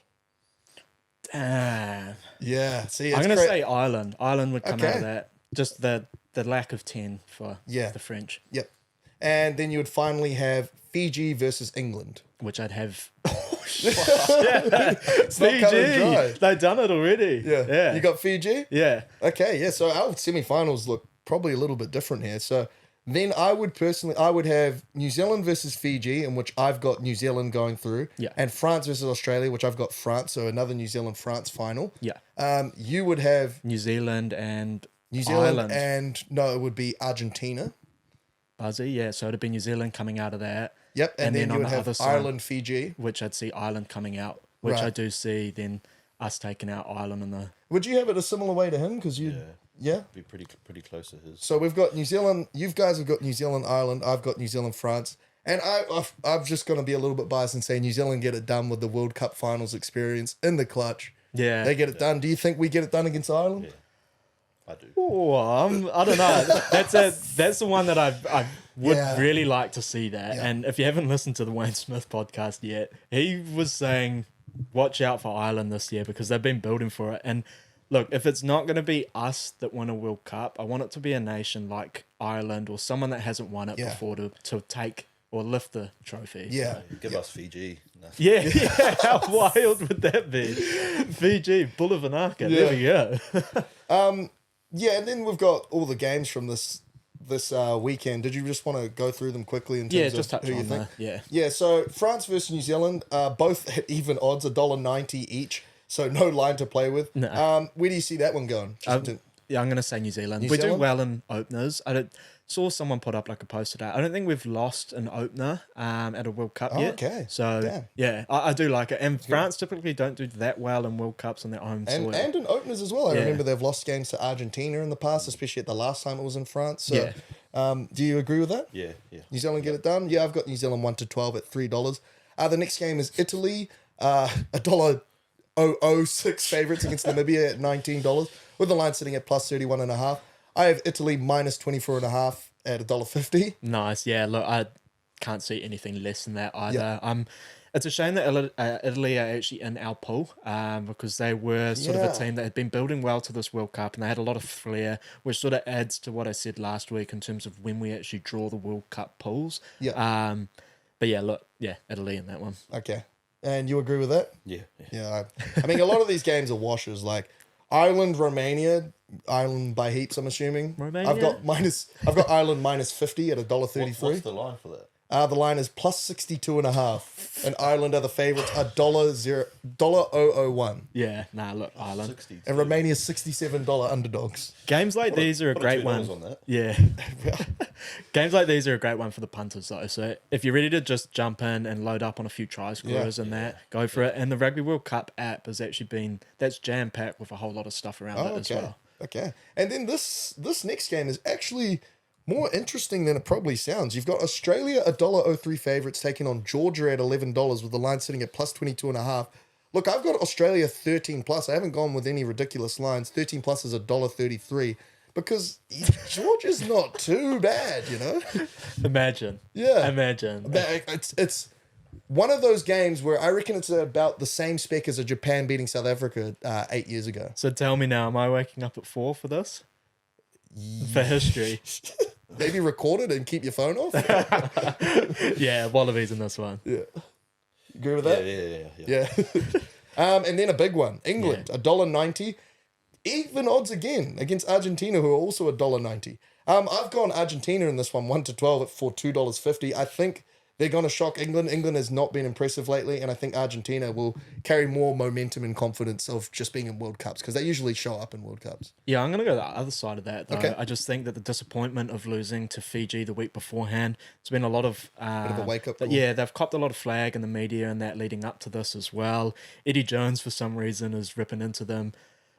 Damn. Yeah. See, I'm going to say Ireland. Ireland would come out Okay. of that. Just the lack of 10 for the French. Yep. And then you would finally have Fiji versus England. Which I'd have. It's not cut and dry. They've done it already. Yeah. You got Fiji? Yeah. Okay, yeah. So our semi-finals look probably a little bit different here. So then I would have New Zealand versus Fiji, in which I've got New Zealand going through. Yeah. And France versus Australia, which I've got France. So another New Zealand-France final. Yeah. You would have New Zealand and New Zealand Ireland. and no, it would be Argentina. Buzzy, yeah. So it'd be New Zealand coming out of that. Yep. And then you on would the have other side, Ireland, Fiji. which I'd see Ireland coming out. Which Right. I do see then us taking out Ireland in the. Would you have it a similar way to him? Because you, yeah. Be pretty close to his. So we've got New Zealand. You guys have got New Zealand, Ireland. I've got New Zealand, France. And I'm just going to be a little bit biased and say New Zealand get it done with the World Cup finals experience in the clutch. Yeah. They get it done. Do you think we get it done against Ireland? Yeah, I do. Oh, I don't know. That's the one that I would Yeah. really like to see that. Yeah. And if you haven't listened to the Wayne Smith podcast yet, he was saying, watch out for Ireland this year because they've been building for it. And look, if it's not going to be us that win a World Cup, I want it to be a nation like Ireland or someone that hasn't won it before to take or lift the trophy. Yeah. Give us Fiji. No. Yeah, how wild would that be? Fiji, Bull of Anaka. There we go. Yeah, and then we've got all the games from this weekend. Did you just want to go through them quickly in terms just of touch who you on think? that. Yeah. Yeah, so France versus New Zealand, both at even odds, $1.90 each. So no line to play with. No. Where do you see that one going? Yeah, I'm going to say New Zealand. New We do Zealand? well in openers. Saw someone put up like a post today. I don't think we've lost an opener at a World Cup yet. Okay. So, Damn. yeah, I do like it. And France typically don't do that well in World Cups on their own soil. And in openers as well. I Yeah. remember they've lost games to Argentina in the past, especially at the last time it was in France. So, do you agree with that? Yeah. New Zealand get it done? Yeah, I've got New Zealand 1-12 at $3. The next game is Italy, $0.006 favourites against Namibia at $19, with the line sitting at plus 31.5. I have Italy minus 24.5 at $1.50. Nice. Yeah, look, I can't see anything less than that either. Yeah. It's a shame that Italy are actually in our pool because they were sort of a team that had been building well to this World Cup and they had a lot of flair, which sort of adds to what I said last week in terms of when we actually draw the World Cup pools. Yeah. But yeah, look, Italy in that one. Okay. And you agree with that? Yeah. Yeah. I mean, a lot of these games are washers, like Ireland, Romania. Ireland by heaps, I'm assuming. Romania? I've got Ireland minus 50 at $1.33. What's the line for that? The line is plus 62.5, and Ireland are the favourites at $0.001. Yeah, look, Ireland. 62. And Romania's $67 underdogs. Games like these are a Put great $2 one. on that. Yeah. Games like these are a great one for the punters, though. So if you're ready to just jump in and load up on a few try scorers and that, go for it. And the Rugby World Cup app has actually that's jam-packed with a whole lot of stuff around it as well. Okay. And then this next game is actually more interesting than it probably sounds. You've got Australia $1.03 favourites taking on Georgia at $11 with the line sitting at plus 22.5. Look, I've got Australia 13 plus. I haven't gone with any ridiculous lines. 13 plus is $1.33 because Georgia's not too bad, you know? Imagine. Yeah. Imagine. It's one of those games where I reckon it's about the same spec as a Japan beating South Africa 8 years ago. So tell me now, am I waking up at 4 for this? For history. Maybe record it and keep your phone off. Yeah, Wallabies in this one. Yeah. You agree with that? Yeah. And then a big one. England, $1.90. Even odds again against Argentina, who are also $1.90. I've gone Argentina in this one, 1-12 for $2.50. I think they're going to shock England. England has not been impressive lately, and I think Argentina will carry more momentum and confidence of just being in World Cups because they usually show up in World Cups. Yeah, I'm going to go the other side of that, though. Okay. I just think that the disappointment of losing to Fiji the week beforehand, it's been a lot of... Bit of a wake-up call. Yeah, they've copped a lot of flag in the media and that leading up to this as well. Eddie Jones, for some reason, is ripping into them.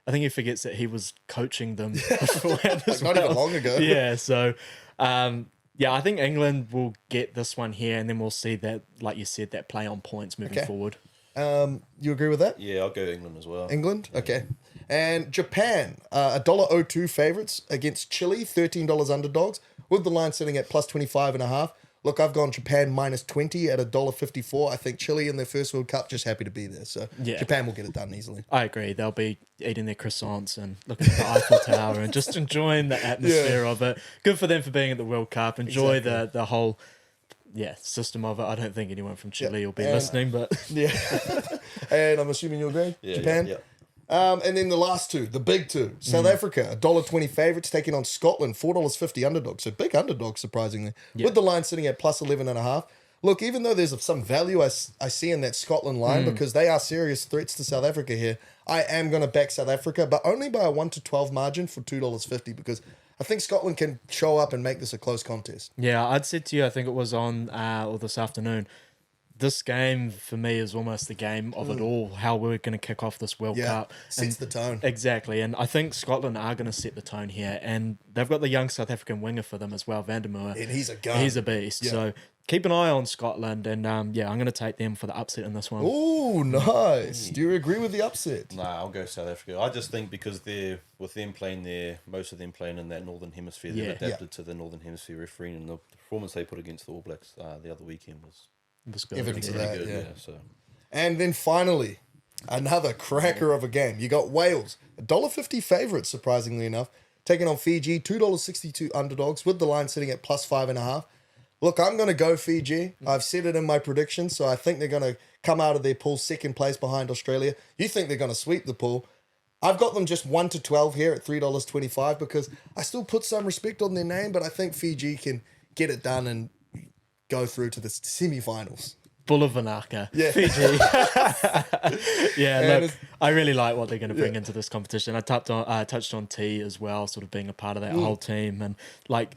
I think he forgets that he was coaching them beforehand as Not even long ago. Yeah, so... yeah, I think England will get this one here, and then we'll see that, like you said, that play on points moving forward. You agree with that? Yeah, I'll go England as well. England? Okay. And Japan, $1.02 favourites against Chile, $13 underdogs, with the line sitting at plus 25.5. Look, I've gone Japan minus 20 at $1.54. I think Chile in their first World Cup, just happy to be there. So Japan will get it done easily. I agree. They'll be eating their croissants and looking at the Eiffel Tower and just enjoying the atmosphere of it. Good for them for being at the World Cup. Enjoy the whole system of it. I don't think anyone from Chile will be listening, but... Yeah. And I'm assuming you agree? Yeah, Japan? Yeah. And then the last two, the big two. South Africa, $1.20 favourites taking on Scotland, $4.50 underdogs. So big underdogs, surprisingly. With the line sitting at plus 11.5. Look, even though there's some value I see in that Scotland line because they are serious threats to South Africa here, I am going to back South Africa, but only by a 1-12 margin for $2.50 because I think Scotland can show up and make this a close contest. Yeah, I'd said to you, I think it was on or this afternoon, this game for me is almost the game of it all, how we're going to kick off this World Cup. Sets the tone. Exactly, and I think Scotland are going to set the tone here, and they've got the young South African winger for them as well, Vandermeer. And he's a gun. He's a beast, so keep an eye on Scotland, and I'm going to take them for the upset in this one. Ooh, nice. Do you agree with the upset? Nah, I'll go South Africa. I just think because with them playing there, most of them playing in that Northern Hemisphere, they've adapted to the Northern Hemisphere refereeing, and the performance they put against the All Blacks the other weekend was Good. Evidence of pretty that, good. So And then finally, another cracker of a game. You got Wales, $1.50 favourites, surprisingly enough, taking on Fiji, $2.62 underdogs, with the line sitting at plus 5.5. Look, I'm going to go Fiji. I've said it in my predictions, so I think they're going to come out of their pool second place behind Australia. You think they're going to sweep the pool. I've got them just 1-12 here at $3.25 because I still put some respect on their name, but I think Fiji can get it done and go through to the semi-finals. Bulla Vanaka. Yeah. Fiji. Look, I really like what they're going to bring into this competition. I touched on T as well, sort of being a part of that whole team. And like,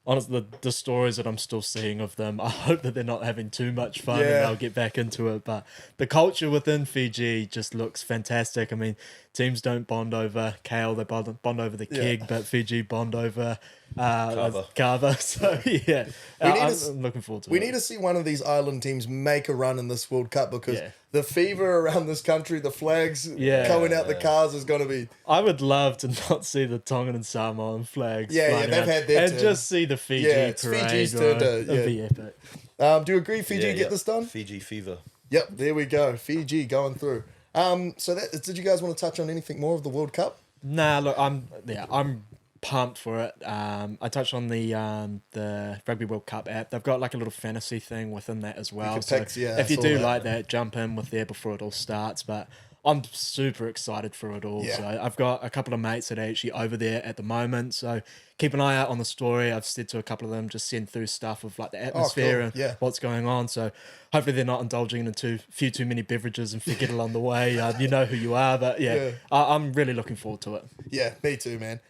honestly, the stories that I'm still seeing of them, I hope that they're not having too much fun and they'll get back into it. But the culture within Fiji just looks fantastic. I mean, teams don't bond over kale, they bond over the keg, but Fiji bond over Carver. So yeah, I'm looking forward to it. We need to see one of these island teams make a run in this World Cup because Yeah. the fever around this country, the flags Yeah. coming out the cars is going to be... I would love to not see the Tongan and Samoan flags. Yeah, flying they've out had their and turn. just see the Fiji It's parade. Fiji's Bro. turn to... It'd be epic. Do you agree Fiji get this done? Fiji fever. Yep, there we go. Fiji going through. So did you guys want to touch on anything more of the World Cup? Nah, look, I'm pumped for it. I touched on the Rugby World Cup app. They've got like a little fantasy thing within that as well. can So pick, yeah, if you I saw do that. like that, jump in with there before it all starts. But I'm super excited for it all. Yeah. So I've got a couple of mates that are actually over there at the moment. So keep an eye out on the story. I've said to a couple of them, just send through stuff of like the atmosphere and Yeah. what's going on. So hopefully they're not indulging in too many beverages and forget along the way. You know who you are. But yeah. I'm really looking forward to it. Yeah, me too, man.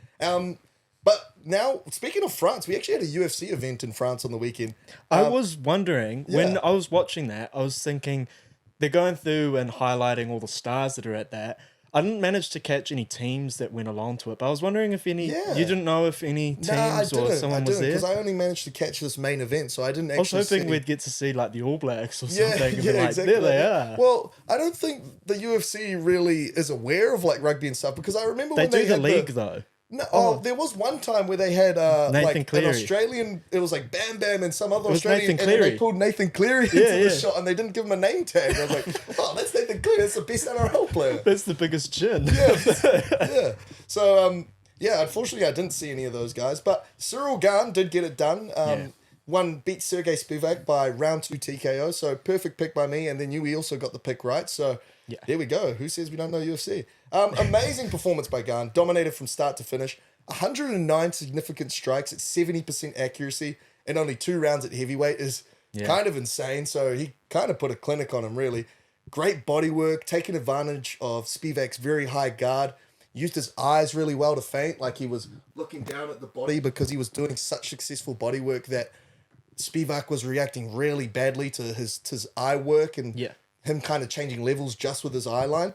But now, speaking of France, we actually had a UFC event in France on the weekend. I was wondering when yeah. I was watching that, I was thinking they're going through and highlighting all the stars that are at that. I didn't manage to catch any teams that went along to it, but I was wondering if any. Yeah. You didn't know if any teams or someone was there. Because I only managed to catch this main event, so I didn't I was actually. hoping we'd get to see like the All Blacks or Yeah, something. And yeah, be like, exactly. There they are. Well, I don't think the UFC really is aware of like rugby and stuff because I remember They when do they the had league though. No, there was one time where they had Nathan like an Cleary. Australian. It was like Bam Bam and some other was Australian, Nathan and then they Cleary. pulled Nathan Cleary into Yeah, the yeah. shot, and they didn't give him a name tag. I was like, oh, that's Nathan Cleary. That's the best NRL player. That's the biggest chin. Yeah. So unfortunately, I didn't see any of those guys, but Cyril Gahn did get it done. One beat Sergey Spivak by round 2 TKO, so perfect pick by me, and then we also got the pick right. So there we go. Who says we don't know UFC? Amazing performance by Gahn, dominated from start to finish. 109 significant strikes at 70% accuracy and only 2 rounds at heavyweight is kind of insane. So he kind of put a clinic on him, really. Great body work, taking advantage of Spivak's very high guard. Used his eyes really well to feint, like he was looking down at the body because he was doing such successful body work that Spivak was reacting really badly to his eye work and him kind of changing levels just with his eye line.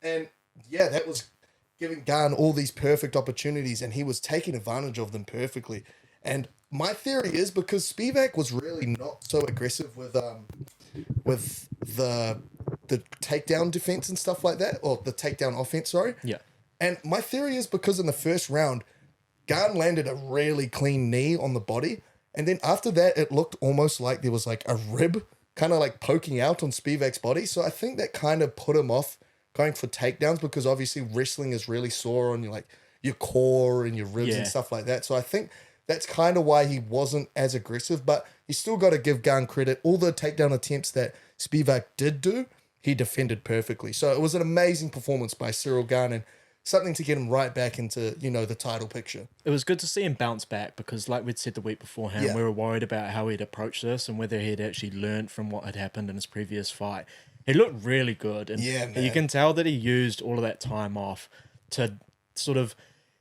And that was giving Gahn all these perfect opportunities, and he was taking advantage of them perfectly. And my theory is because Spivak was really not so aggressive with the takedown defense and stuff like that, or the takedown offense, sorry. Yeah. And my theory is because in the first round, Gahn landed a really clean knee on the body, and then after that, it looked almost like there was like a rib kind of like poking out on Spivak's body. So I think that kind of put him off going for takedowns because obviously wrestling is really sore on your core and your ribs and stuff like that. So I think that's kind of why he wasn't as aggressive, but you still got to give Gahn credit. All the takedown attempts that Spivak did do, he defended perfectly. So it was an amazing performance by Cyril Gahn and something to get him right back into, the title picture. It was good to see him bounce back because like we'd said the week beforehand, we were worried about how he'd approach this and whether he'd actually learned from what had happened in his previous fight. He looked really good. And you can tell that he used all of that time off to sort of...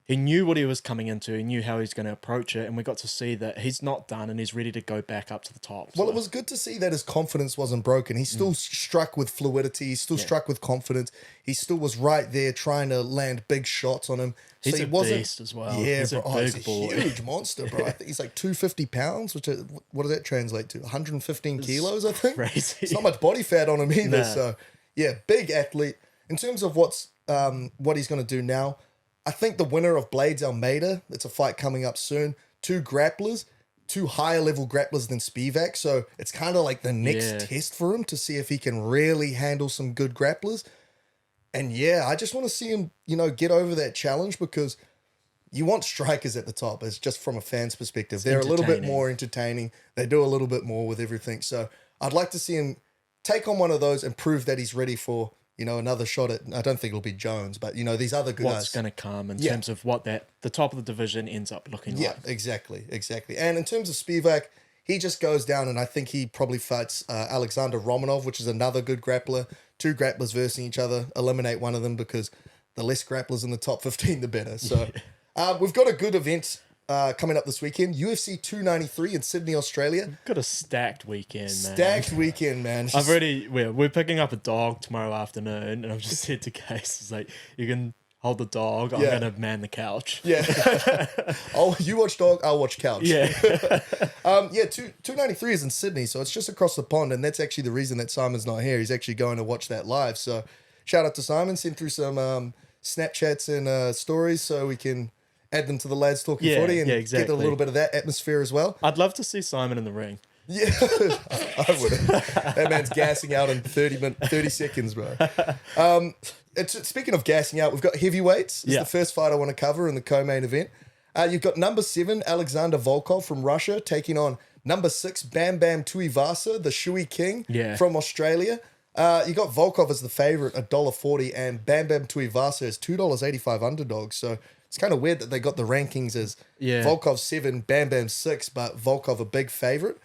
He knew what he was coming into. He knew how he was going to approach it. And we got to see that he's not done and he's ready to go back up to the top. Well, it was good to see that his confidence wasn't broken. He still struck with fluidity. He still struck with confidence. He still was right there trying to land big shots on him. He's so a beast as well. Yeah, he's bro. a big He's boy. a huge monster, bro. I think he's like 250 pounds, which what does that translate to? 115 kilos, I think. Crazy. It's not much body fat on him either. Nah. So, yeah, big athlete. In terms of what he's going to do now, I think the winner of Blades Almeida, it's a fight coming up soon, 2 grapplers, 2 higher level grapplers than Spivak. So it's kind of like the next test for him to see if he can really handle some good grapplers. And I just want to see him, get over that challenge because you want strikers at the top. It's just from a fan's perspective. They're a little bit more entertaining. They do a little bit more with everything. So I'd like to see him take on one of those and prove that he's ready for, another shot at, I don't think it'll be Jones, but, these other guys. What's going to come in terms of what the top of the division ends up looking like. Yeah, exactly. And in terms of Spivak, he just goes down and I think he probably fights Alexander Romanov, which is another good grappler. 2 grapplers versing each other, eliminate one of them because the less grapplers in the top 15, the better. So we've got a good event coming up this weekend. UFC 293 in Sydney, Australia. Got a stacked weekend, man. Stacked weekend, man. We're picking up a dog tomorrow afternoon and I've just said to Case, it's like, you can hold the dog. I'm Yeah. going to man the couch. Yeah. You watch dog, I'll watch couch. Yeah. 293 is in Sydney, so it's just across the pond, and that's actually the reason that Simon's not here. He's actually going to watch that live. So shout out to Simon. Send through some Snapchats and stories so we can add them to the lads talking footy and get a little bit of that atmosphere as well. I'd love to see Simon in the ring. Yeah, I would. That man's gassing out in 30 seconds, bro. Speaking of gassing out, we've got heavyweights. This is the first fight I want to cover in the co-main event. You've got number 7, Alexander Volkov from Russia, taking on number 6, Bam Bam Tuivasa, the Shui King from Australia. You got Volkov as the favourite, $1.40, and Bam Bam Tuivasa is $2.85 underdog. So it's kind of weird that they got the rankings as Volkov 7, Bam Bam 6, but Volkov a big favourite.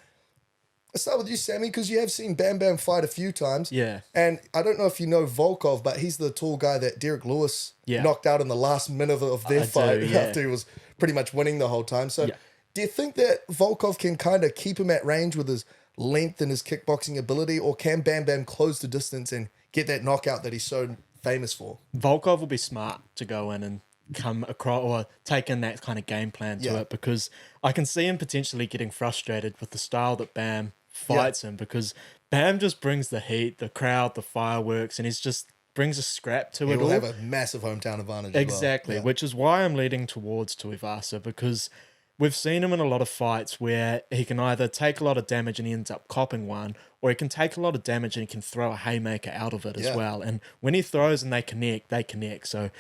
Let's start with you, Sammy, because you have seen Bam Bam fight a few times. Yeah. And I don't know if you know Volkov, but he's the tall guy that Derek Lewis knocked out in the last minute of their fight after he was pretty much winning the whole time. So do you think that Volkov can kind of keep him at range with his length and his kickboxing ability, or can Bam Bam close the distance and get that knockout that he's so famous for? Volkov will be smart to go in and come across or take in that kind of game plan to it, because I can see him potentially getting frustrated with the style that Bam fights him, because Bam just brings the heat, the crowd, the fireworks, and he's just brings a scrap to it all. He'll have a massive hometown advantage. Exactly, as well. which is why I'm leading towards Tuivasa, because we've seen him in a lot of fights where he can either take a lot of damage and he ends up copping one, or he can take a lot of damage and he can throw a haymaker out of it as well. And when he throws and they connect. So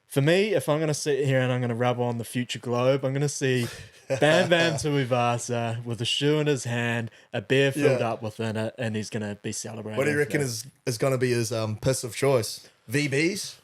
for me, if I'm going to sit here and I'm going to rub on the future globe, I'm going to see Bam Bam Tuivasa with a shoe in his hand, a beer filled up within it, and he's going to be celebrating. What do you reckon is going to be his piss of choice? VBs?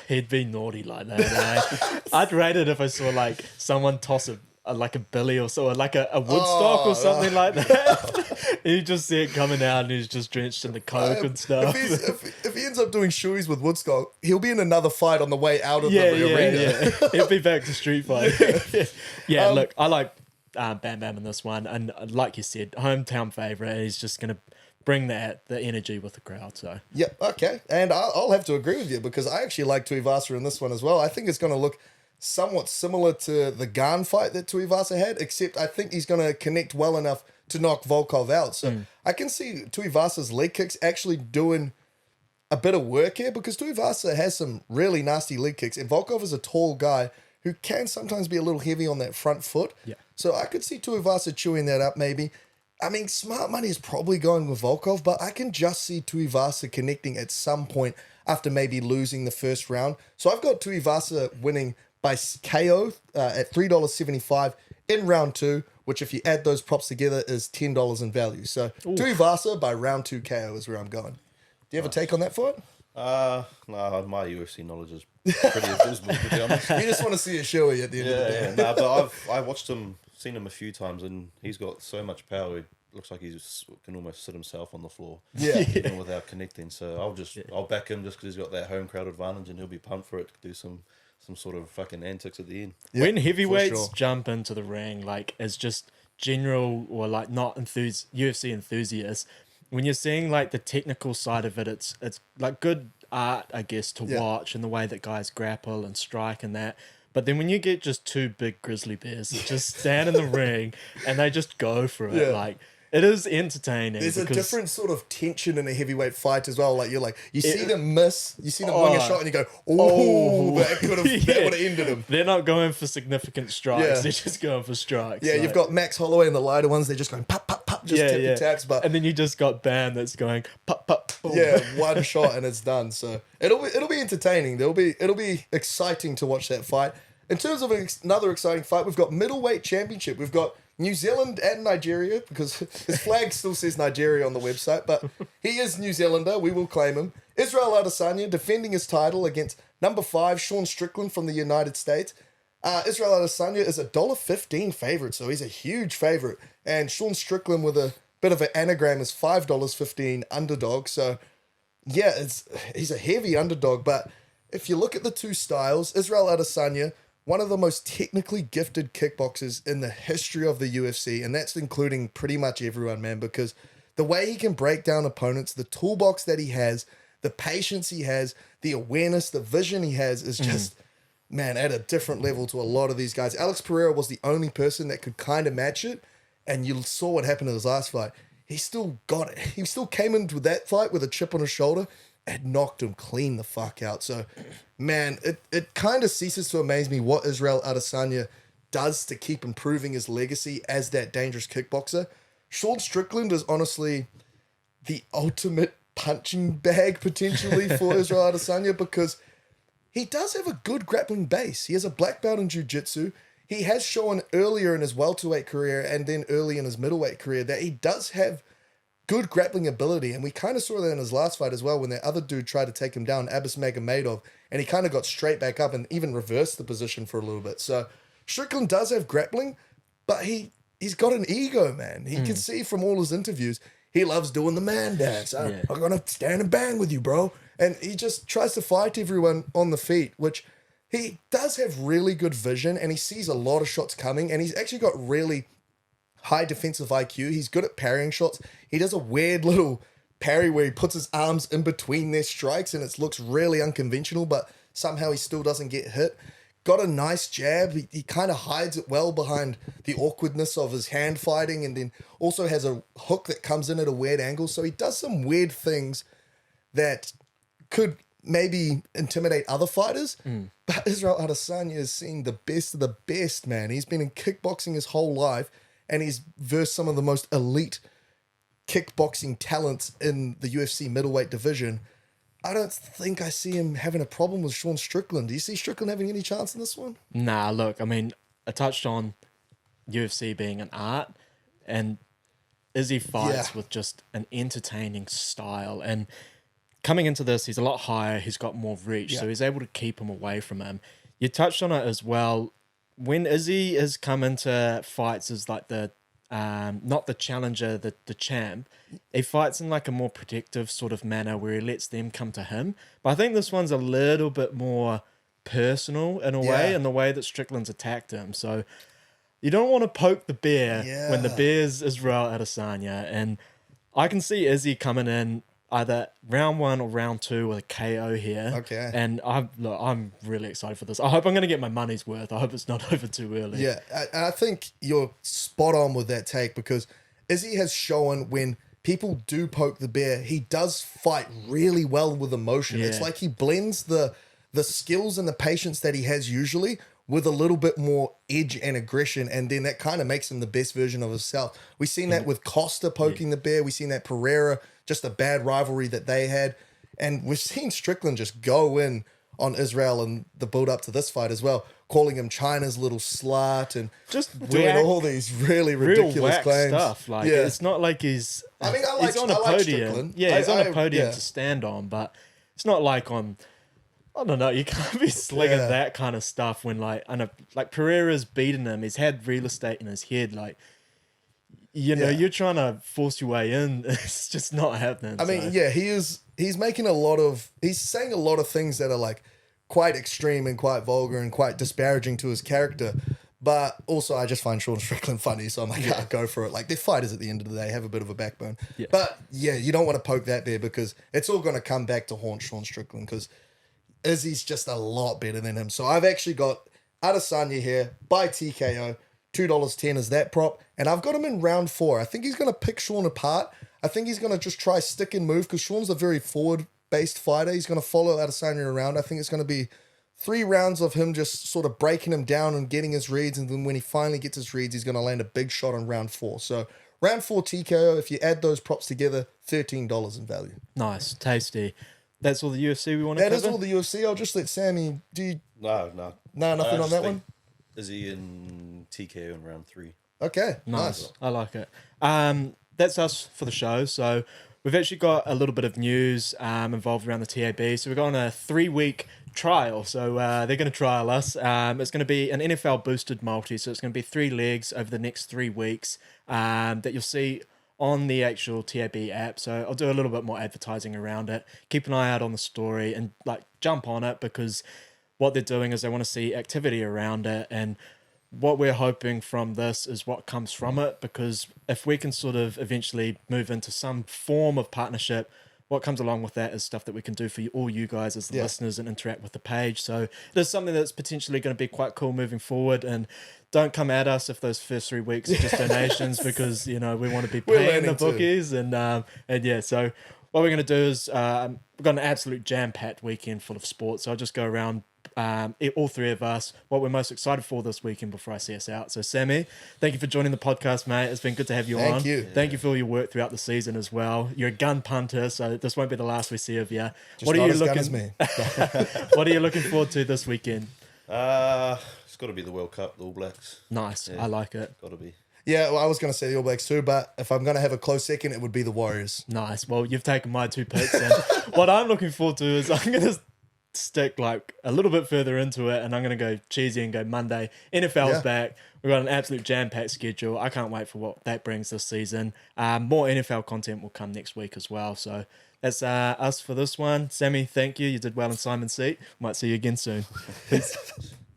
He'd be naughty like that. Eh? I'd rate it if I saw like someone toss like a billy or so, like a Woodstock or something like that. You just see it coming out and he's just drenched in the coke and stuff. If he ends up doing shoeies with Woodstock, he'll be in another fight on the way out of the arena. Yeah. He'll be back to street fighting. Look, I like Bam Bam in this one, and like you said, hometown favourite. He's just going to bring the energy with the crowd. So okay, and I'll have to agree with you, because I actually like Tuivasa in this one as well. I think it's going to look somewhat similar to the Garn fight that Tuivasa had, except I think he's going to connect well enough to knock Volkov out. So I can see Tuivasa's leg kicks actually doing a bit of work here, because Tuivasa has some really nasty leg kicks, and Volkov is a tall guy who can sometimes be a little heavy on that front foot. Yeah. So I could see Tuivasa chewing that up maybe. I mean, smart money is probably going with Volkov, but I can just see Tuivasa connecting at some point after maybe losing the first round. So I've got Tuivasa winning by KO at $3.75 in round 2, which if you add those props together is $10 in value. So Tuivasa by round 2 KO is where I'm going. Do you have a take on that fight? No, my UFC knowledge is pretty abysmal, to be honest. You just want to see a showy at the end of the day. Yeah, but I've watched him, seen him a few times, and he's got so much power. It looks like he can almost sit himself on the floor, even without connecting. So I'll back him just because he's got that home crowd advantage, and he'll be pumped for it to do some sort of fucking antics at the end. When heavyweights jump into the ring, like as just general or like not UFC enthusiasts, when you're seeing like the technical side of it, it's like good art, I guess, to watch, and the way that guys grapple and strike and that. But then when you get just two big grizzly bears that just stand in the ring and they just go for it, like it is entertaining. There's a different sort of tension in a heavyweight fight as well. Like you see them miss, you see them wing a shot, and you go, that would have ended him. They're not going for significant strikes; they're just going for strikes. Yeah, you've got Max Holloway and the lighter ones. They're just going pop, pop, pop, just tippy taps. But and then you just got Bam that's going pop, pop, boom. Yeah, one shot and it's done. So it'll be entertaining. It'll be exciting to watch that fight. In terms of another exciting fight, we've got middleweight championship. We've got New Zealand and Nigeria, because his flag still says Nigeria on the website, but he is New Zealander. We will claim him. Israel Adesanya defending his title against number 5, Sean Strickland from the United States. Israel Adesanya is $1.15 favorite, so he's a huge favorite. And Sean Strickland, with a bit of an anagram, is $5.15 underdog. So, yeah, he's a heavy underdog. But if you look at the two styles, Israel Adesanya, one of the most technically gifted kickboxers in the history of the UFC, and that's including pretty much everyone, man, because the way he can break down opponents, the toolbox that he has, the patience he has, the awareness, the vision he has is just, man, at a different level to a lot of these guys. Alex Pereira was the only person that could kind of match it. And you saw what happened in his last fight. He still got it. He still came into that fight with a chip on his shoulder and knocked him clean the fuck out. So, man, it kind of ceases to amaze me what Israel Adesanya does to keep improving his legacy as that dangerous kickboxer. Sean Strickland is honestly the ultimate punching bag potentially for Israel Adesanya because he does have a good grappling base. He has a black belt in jiu-jitsu. He has shown earlier in his welterweight career and then early in his middleweight career that he does have good grappling ability. And we kind of saw that in his last fight as well when that other dude tried to take him down, Abus Magomedov, and he kind of got straight back up and even reversed the position for a little bit. So Strickland does have grappling, but he's got an ego, man. He can see from all his interviews, he loves doing the man dance. I'm going to stand and bang with you, bro. And he just tries to fight everyone on the feet, which... He does have really good vision and he sees a lot of shots coming and he's actually got really high defensive IQ. He's good at parrying shots. He does a weird little parry where he puts his arms in between their strikes and it looks really unconventional, but somehow he still doesn't get hit. Got a nice jab. He kind of hides it well behind the awkwardness of his hand fighting and then also has a hook that comes in at a weird angle. So he does some weird things that could maybe intimidate other fighters, but Israel Adesanya is seeing the best of the best, man. He's been in kickboxing his whole life, and he's versed some of the most elite kickboxing talents in the UFC middleweight division. I don't think I see him having a problem with Sean Strickland. Do you see Strickland having any chance in this one? Nah, look, I mean, I touched on UFC being an art, and Izzy fights with just an entertaining style, and coming into this, he's a lot higher. He's got more reach, so he's able to keep him away from him. You touched on it as well. When Izzy has come into fights as like the, not the challenger, the champ, he fights in like a more protective sort of manner where he lets them come to him. But I think this one's a little bit more personal in a way, in the way that Strickland's attacked him. So you don't want to poke the bear when the bear's Israel Adesanya. And I can see Izzy coming in either round 1 or round 2 with a KO here. Okay. And I'm really excited for this. I hope I'm going to get my money's worth. I hope it's not over too early. Yeah, I think you're spot on with that take because Izzy has shown when people do poke the bear, he does fight really well with emotion. It's like he blends the skills and the patience that he has usually with a little bit more edge and aggression, and then that kind of makes him the best version of himself. We've seen that with Costa poking the bear. We've seen that Pereira, just a bad rivalry that they had. And we've seen Strickland just go in on Israel and the build up to this fight as well, calling him China's little slut and just doing all these really ridiculous claims. Stuff. Like, it's not like he's... I mean, he's on a podium. Yeah, he's on a podium to stand on, but it's not like on... I don't know, you can't be slinging that kind of stuff when like Pereira's beating him. He's had real estate in his head. Like, you know, you're trying to force your way in. It's just not happening. I mean, he's making he's saying a lot of things that are like quite extreme and quite vulgar and quite disparaging to his character. But also I just find Sean Strickland funny. So I'm like, I'll go for it. Like, they're fighters at the end of the day, have a bit of a backbone. Yeah. But you don't want to poke that bear because it's all going to come back to haunt Sean Strickland because Izzy's just a lot better than him. So I've actually got Adesanya here by TKO. $2.10 is that prop. And I've got him in round 4. I think he's going to pick Sean apart. I think he's going to just try stick and move because Sean's a very forward-based fighter. He's going to follow Adesanya around. I think it's going to be 3 rounds of him just sort of breaking him down and getting his reads. And then when he finally gets his reads, he's going to land a big shot on round 4. So round 4 TKO, if you add those props together, $13 in value. Nice. Tasty. That's all the UFC we want to cover? That is all the UFC. I'll just let Sammy do. No, nothing on that one. Izzy in TKO in round 3. Okay, nice. I like it. That's us for the show. So we've actually got a little bit of news involved around the TAB. So we're going on a 3-week trial. So they're going to trial us. It's going to be an NFL boosted multi. So it's going to be 3 legs over the next 3 weeks that you'll see on the actual TAB app. So I'll do a little bit more advertising around it. Keep an eye out on the story and like jump on it because what they're doing is they want to see activity around it. And what we're hoping from this is what comes from it, because if we can sort of eventually move into some form of partnership what comes along with that is stuff that we can do for all you guys as the listeners and interact with the page. So there's something that's potentially going to be quite cool moving forward. And don't come at us if those first 3 weeks are just donations, because we want to be paying the bookies and yeah. So what we're going to do is we've got an absolute jam-packed weekend full of sports. So I'll just go around. All three of us, what we're most excited for this weekend before I see us out. So Sammy, thank you for joining the podcast, mate. It's been good to have you on. Thank you. Thank you for all your work throughout the season as well. You're a gun punter, so this won't be the last we see of you. What are you looking? What are you looking forward to this weekend? It's got to be the World Cup, the All Blacks. Nice, I like it. Got to be. Yeah, well, I was going to say the All Blacks too, but if I'm going to have a close second, it would be the Warriors. Nice. Well, you've taken my 2 picks, and what I'm looking forward to is I'm going to stick like a little bit further into it, and I'm going to go cheesy and go Monday. NFL's back. We've got an absolute jam-packed schedule. I can't wait for what that brings this season. More NFL content will come next week as well. So that's us for this one. Sammy, thank you. You did well in Simon's seat. Might see you again soon. Peace.